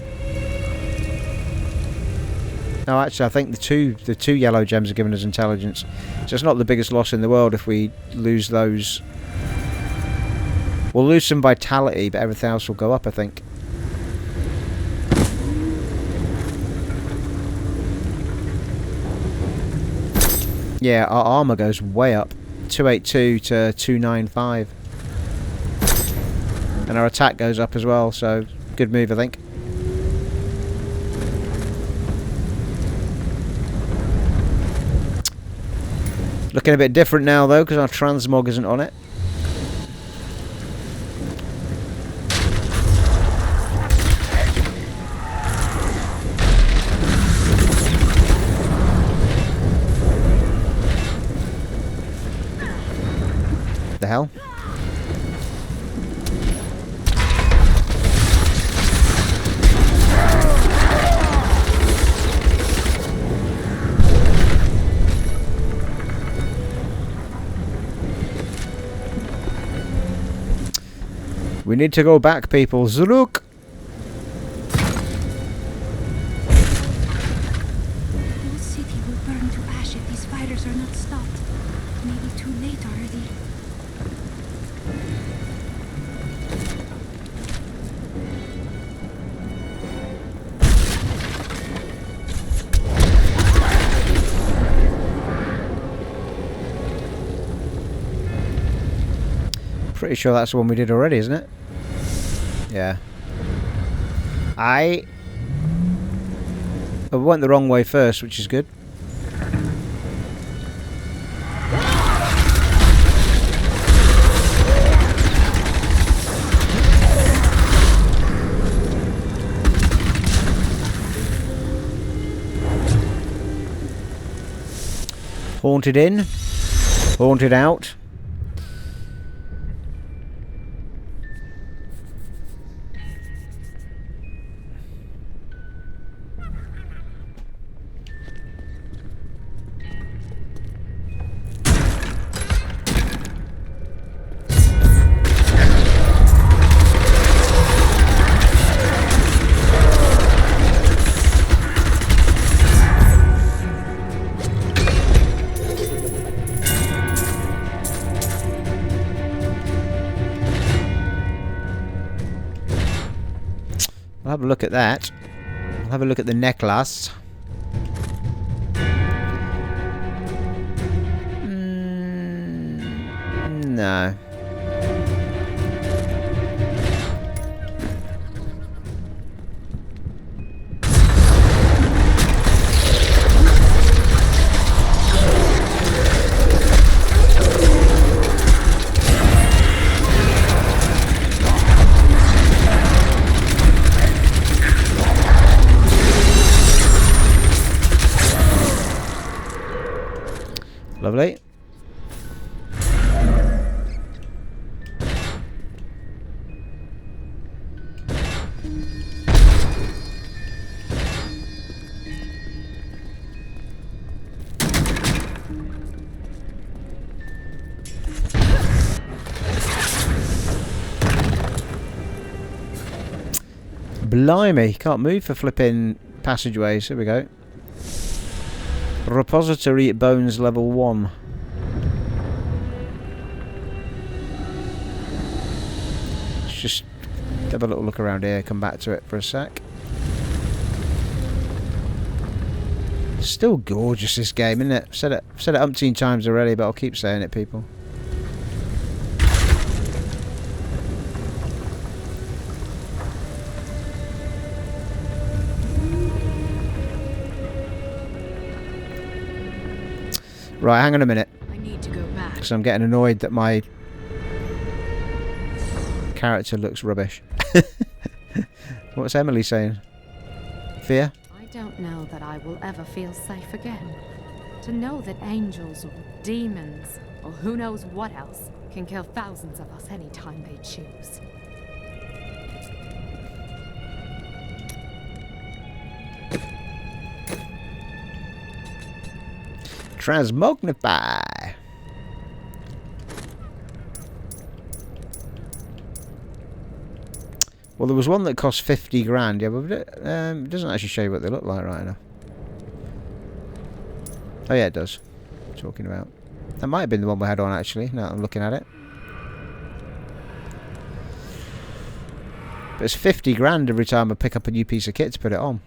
No, actually, I think the two yellow gems are giving us intelligence. So it's not the biggest loss in the world if we lose those. We'll lose some vitality, but everything else will go up, I think. Yeah, our armor goes way up. 282 to 295. And our attack goes up as well, so good move, I think. Looking a bit different now, though, because our transmog isn't on it. The hell? We need to go back, people. Zuruk! The whole city will burn to ash if these fighters are not stopped. Maybe too late already. Pretty sure that's the one we did already, isn't it? Yeah. I went the wrong way first, which is good. Haunted in, haunted out. I'll have a look at that. I'll have a look at the necklace. No. Lovely. Blimey, can't move for flipping passageways. Here we go. Repository bones level 1. Let's just have a little look around here, come back to it for a sec. Still gorgeous, this game, isn't it? I've said it umpteen times already, but I'll keep saying it, people. Right, hang on a minute. I need to go back. Because I'm getting annoyed that my character looks rubbish. What's Emily saying? Fear? I don't know that I will ever feel safe again. To know that angels or demons, or who knows what else, can kill thousands of us anytime they choose. Transmogrify. Well, there was one that cost 50 grand, yeah, but it doesn't actually show you what they look like right now. Oh yeah, it does. Talking about. That might have been the one we had on, actually, now that I'm looking at it. But it's 50 grand every time I pick up a new piece of kit to put it on.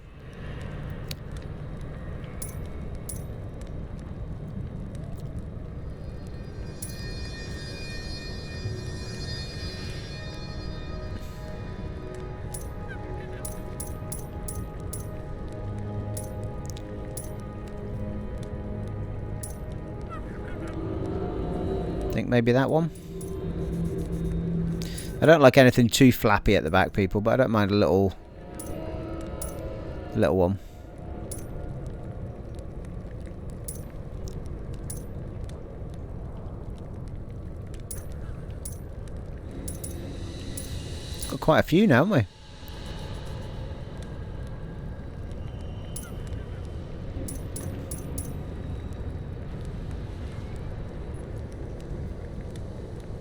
think maybe that one. I don't like anything too flappy at the back, people, but I don't mind a little one. Got quite a few now, haven't we?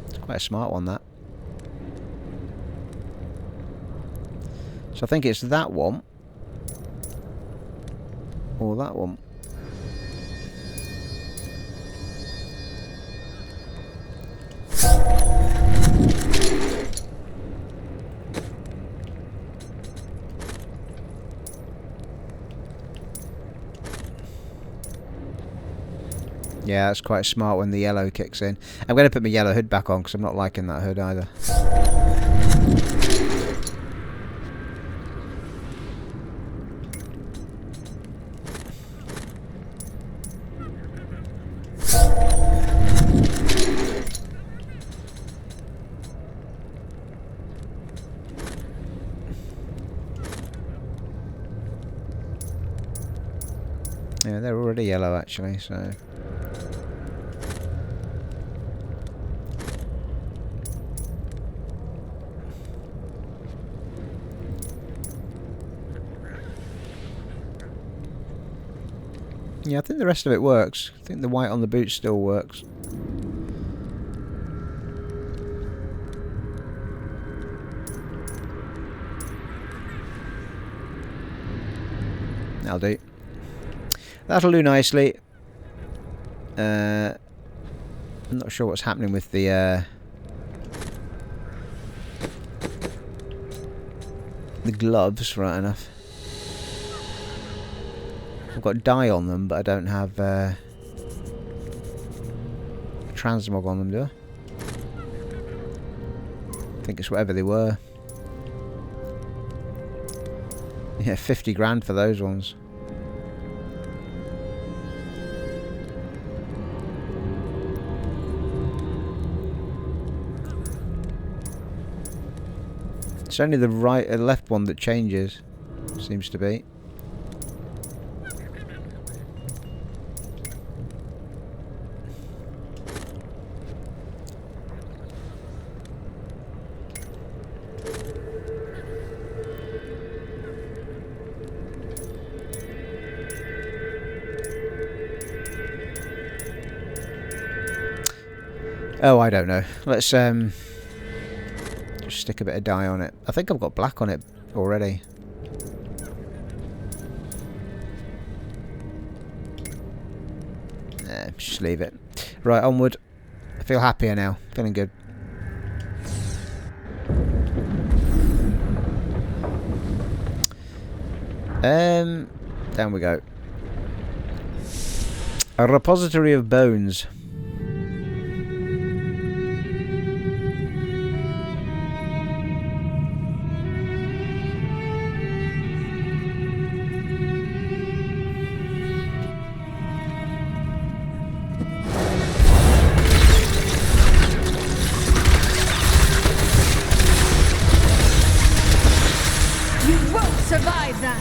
It's quite a smart one, that. So I think it's that one. Or that one. Yeah, that's quite smart when the yellow kicks in. I'm going to put my yellow hood back on because I'm not liking that hood either. Yeah, they're already yellow actually, so... Yeah, I think the rest of it works. I think the white on the boot still works. That'll do. That'll do nicely. I'm not sure what's happening with the gloves, right enough. I've got dye on them, but I don't have transmog on them, do I? I think it's whatever they were. Yeah, 50 grand for those ones. It's only the right and left one that changes, seems to be. Oh, I don't know. Let's just stick a bit of dye on it. I think I've got black on it already. Nah, just leave it. Right, onward. I feel happier now. Feeling good. Down we go. A repository of bones. Survive that!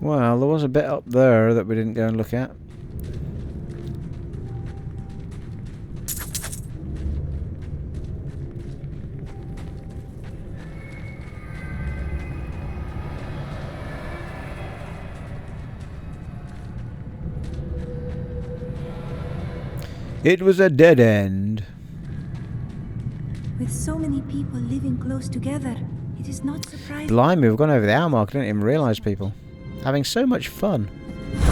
Well, there was a bit up there that we didn't go and look at. It was a dead end. With so many people living close together, it is not surprising. Blimey, we've gone over the hour mark. I didn't even realise people having so much fun. I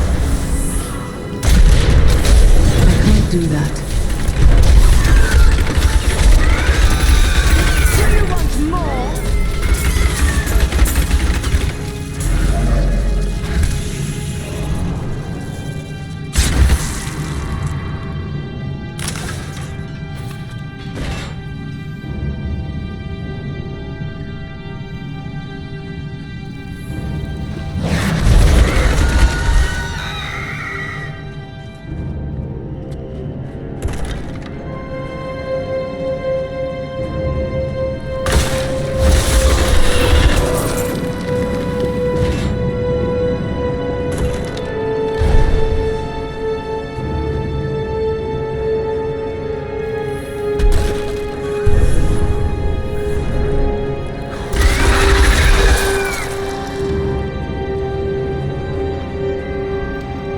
can't do that. Do you want more?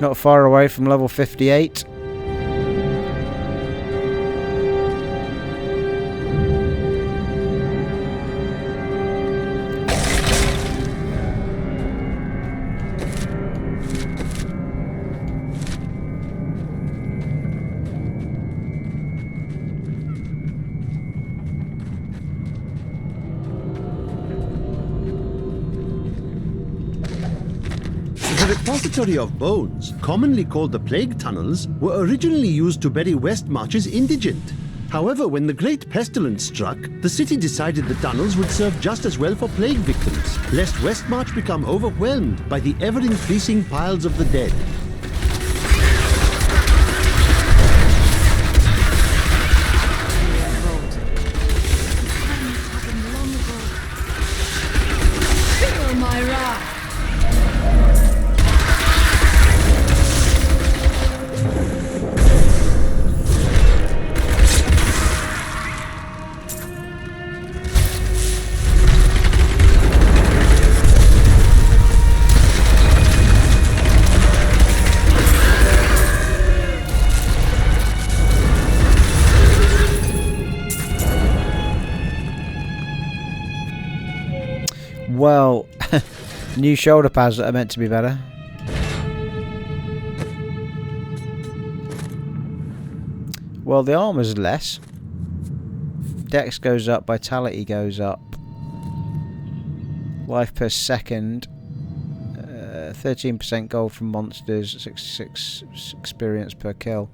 Not far away from level 58. The repository of bones, commonly called the Plague Tunnels, were originally used to bury Westmarch's indigent. However, when the Great Pestilence struck, the city decided the tunnels would serve just as well for plague victims, lest Westmarch become overwhelmed by the ever-increasing piles of the dead. Feel my wrath! Well, new shoulder pads that are meant to be better. Well, the armor's less. Dex goes up, vitality goes up. Life per second. 13% gold from monsters, 66 experience per kill.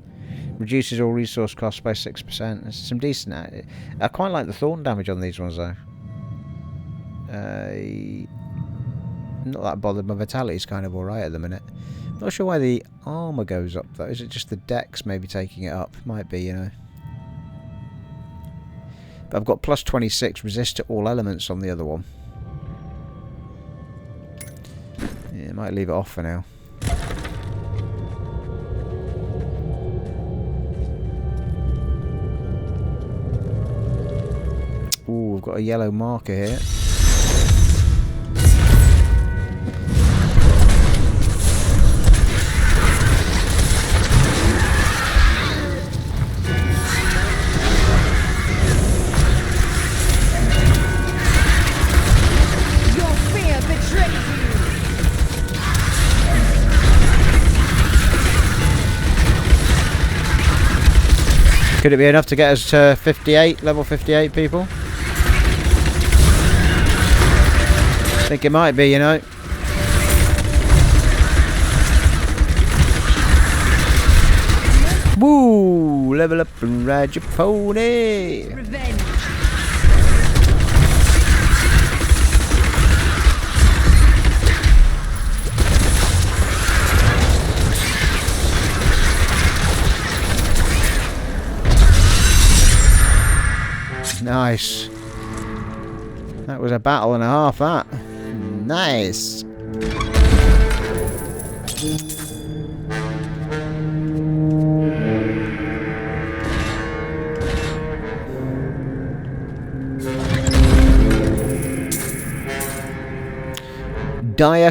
Reduces all resource costs by 6%. There's some decent. I quite like the thorn damage on these ones though. Not that bothered. My vitality's kind of alright at the minute. Not sure why the armour goes up though. Is it just the dex maybe taking it up? Might be, you know. But I've got plus 26 resist to all elements on the other one. Yeah, might leave it off for now. Ooh, we've got a yellow marker here. Could it be enough to get us to 58, level 58 people? I think it might be, you know. Woo! Level up and ride your pony! Revenge! Nice. That was a battle and a half, that. Nice. Dire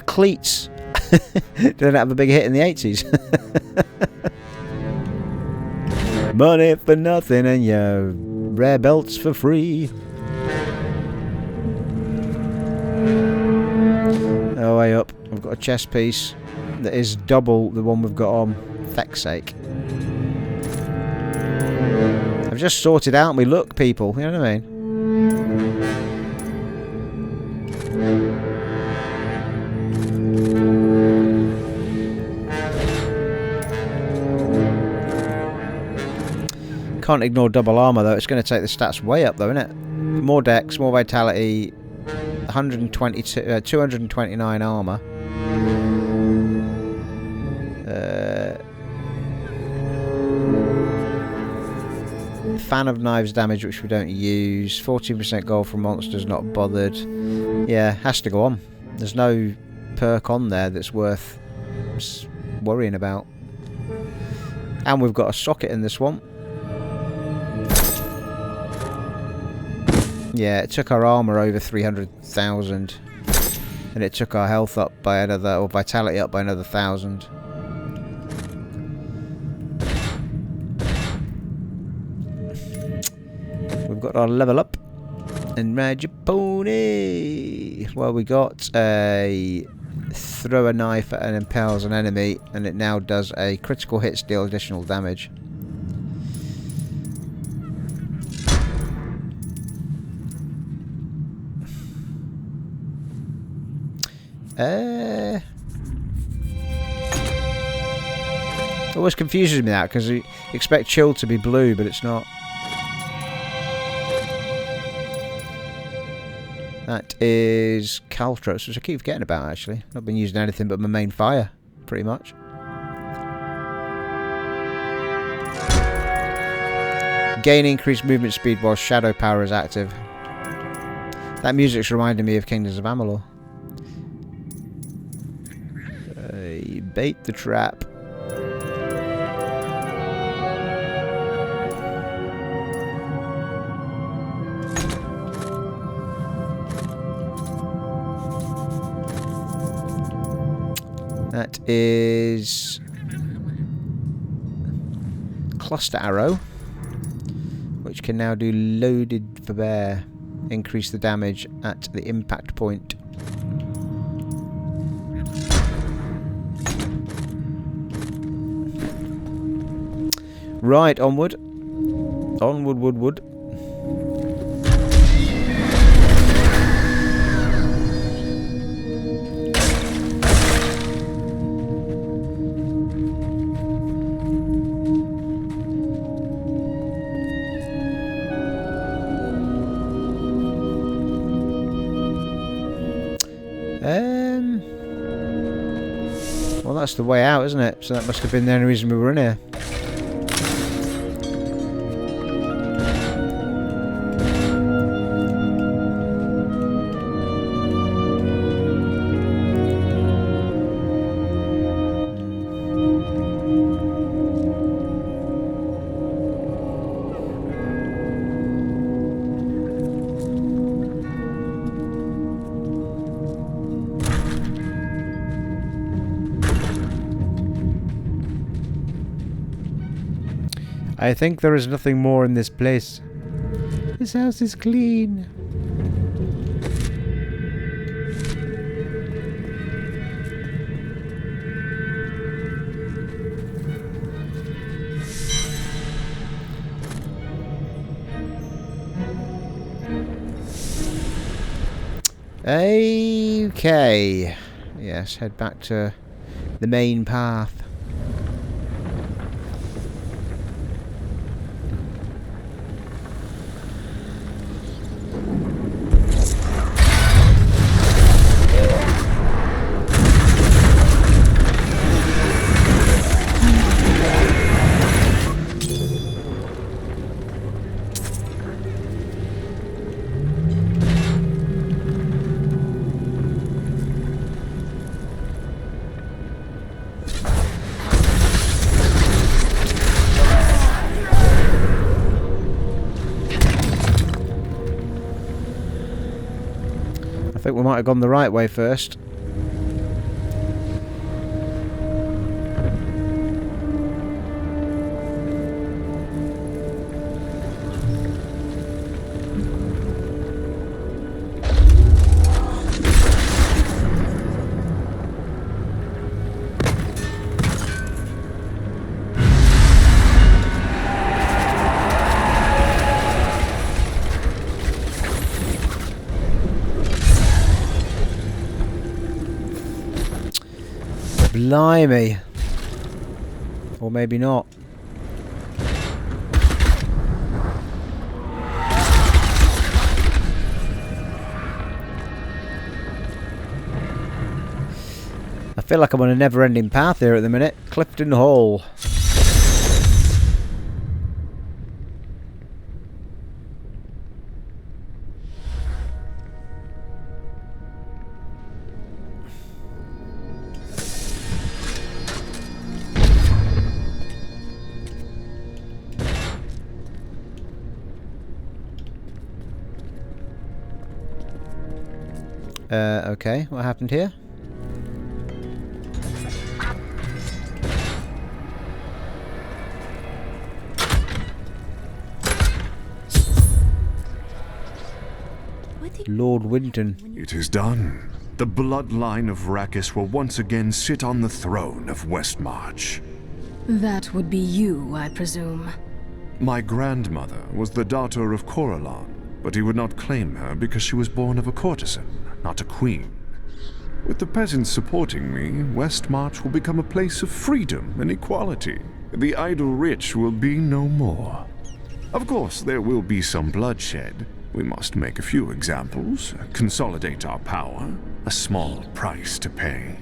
cleats. Didn't have a big hit in the 80s. Money for nothing and your rare belts for free. Oh, way up. We've got a chest piece that is double the one we've got on. Feck's sake. I've just sorted out my look, people. You know what I mean? Can't ignore double armor though. It's going to take the stats way up though, isn't it? More dex, more vitality, 229 armor. Fan of knives damage, which we don't use. 14% gold from monsters, not bothered. Yeah, has to go on. There's no perk on there that's worth worrying about. And we've got a socket in this one. Yeah, it took our armor over 300,000, and it took our health up by another, or vitality up by another 1,000. We've got our level up and ride your pony. Well, we got a throw a knife and impales an enemy, and it now does a critical hit, deal additional damage. Always confuses me that, because you expect chill to be blue, but it's not. That is Caltros, which I keep forgetting about actually. Not been using anything but my main fire, pretty much. Gain increased movement speed while shadow power is active. That music's reminding me of Kingdoms of Amalur. Bait the trap. That is cluster arrow, which can now do loaded for bear. Increase the damage at the impact point. Right, onward. Onward, wood. Well, that's the way out, isn't it? So that must have been the only reason we were in here. I think there is nothing more in this place. This house is clean. Okay. Yes, head back to the main path. we might have gone the right way first. Blimey. Or maybe not. I feel like I'm on a never-ending path here at the minute. Clifton Hall. Okay, what happened here? Lord Winton. It is done. The bloodline of Rakis will once again sit on the throne of Westmarch. That would be you, I presume. My grandmother was the daughter of Coralon, but he would not claim her because she was born of a courtesan, not a queen. With the peasants supporting me, Westmarch will become a place of freedom and equality. The idle rich will be no more. Of course, there will be some bloodshed. We must make a few examples, consolidate our power, a small price to pay.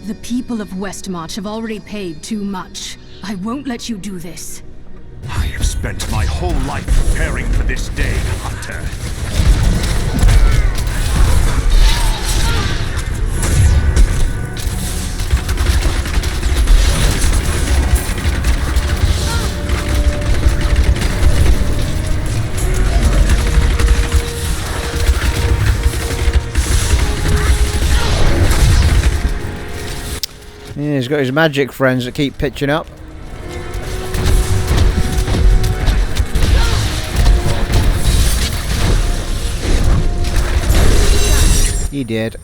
The people of Westmarch have already paid too much. I won't let you do this. I have spent my whole life preparing for this day, Hunter. Yeah, he's got his magic friends that keep pitching up. He did.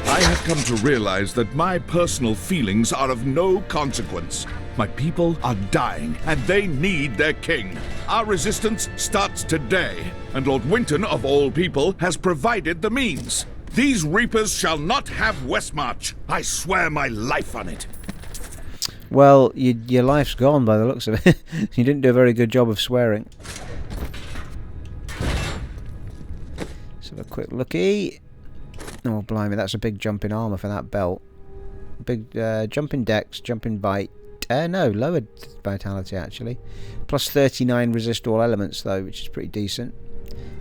I have come to realize that my personal feelings are of no consequence. My people are dying, and they need their king. Our resistance starts today, and Lord Winton, of all people, has provided the means. These Reapers shall not have Westmarch. I swear my life on it. Well, your life's gone by the looks of it. You didn't do a very good job of swearing. Let's have a quick looky. Oh, blimey, that's a big jump in armour for that belt. Big jump in dex, jump in bite. No, lowered vitality actually. Plus 39 resist all elements though, which is pretty decent.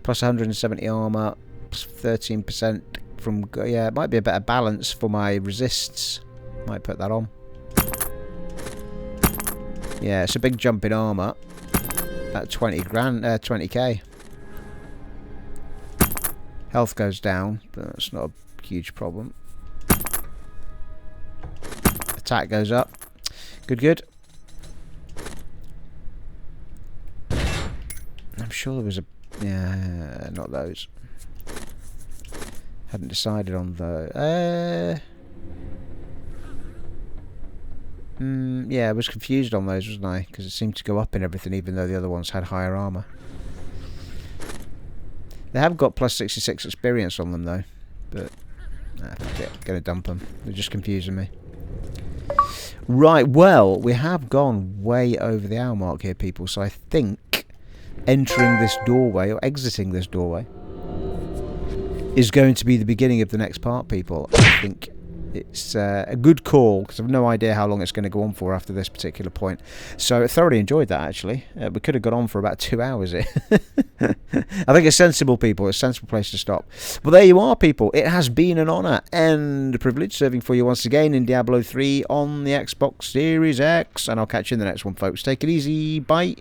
Plus 170 armour, plus 13% from... Yeah, it might be a better balance for my resists. Might put that on. Yeah, it's a big jump in armour. At 20k. Health goes down, but that's not a huge problem. Attack goes up. Good, good. I'm sure there was a... Yeah, not those. Hadn't decided on the... yeah, I was confused on those, wasn't I? Because it seemed to go up in everything, even though the other ones had higher armour. They have got plus 66 experience on them, though. But, fuck it. Gonna dump them. They're just confusing me. Right, well, we have gone way over the hour mark here, people. So I think entering this doorway, or exiting this doorway, is going to be the beginning of the next part, people. I think it's a good call, because I've no idea how long it's going to go on for after this particular point. So I thoroughly enjoyed that, actually. We could have got on for about 2 hours. I think it's sensible, people. It's a sensible place to stop. Well, there you are, people. It has been an honour and a privilege serving for you once again in Diablo 3 on the Xbox Series X. And I'll catch you in the next one, folks. Take it easy. Bye.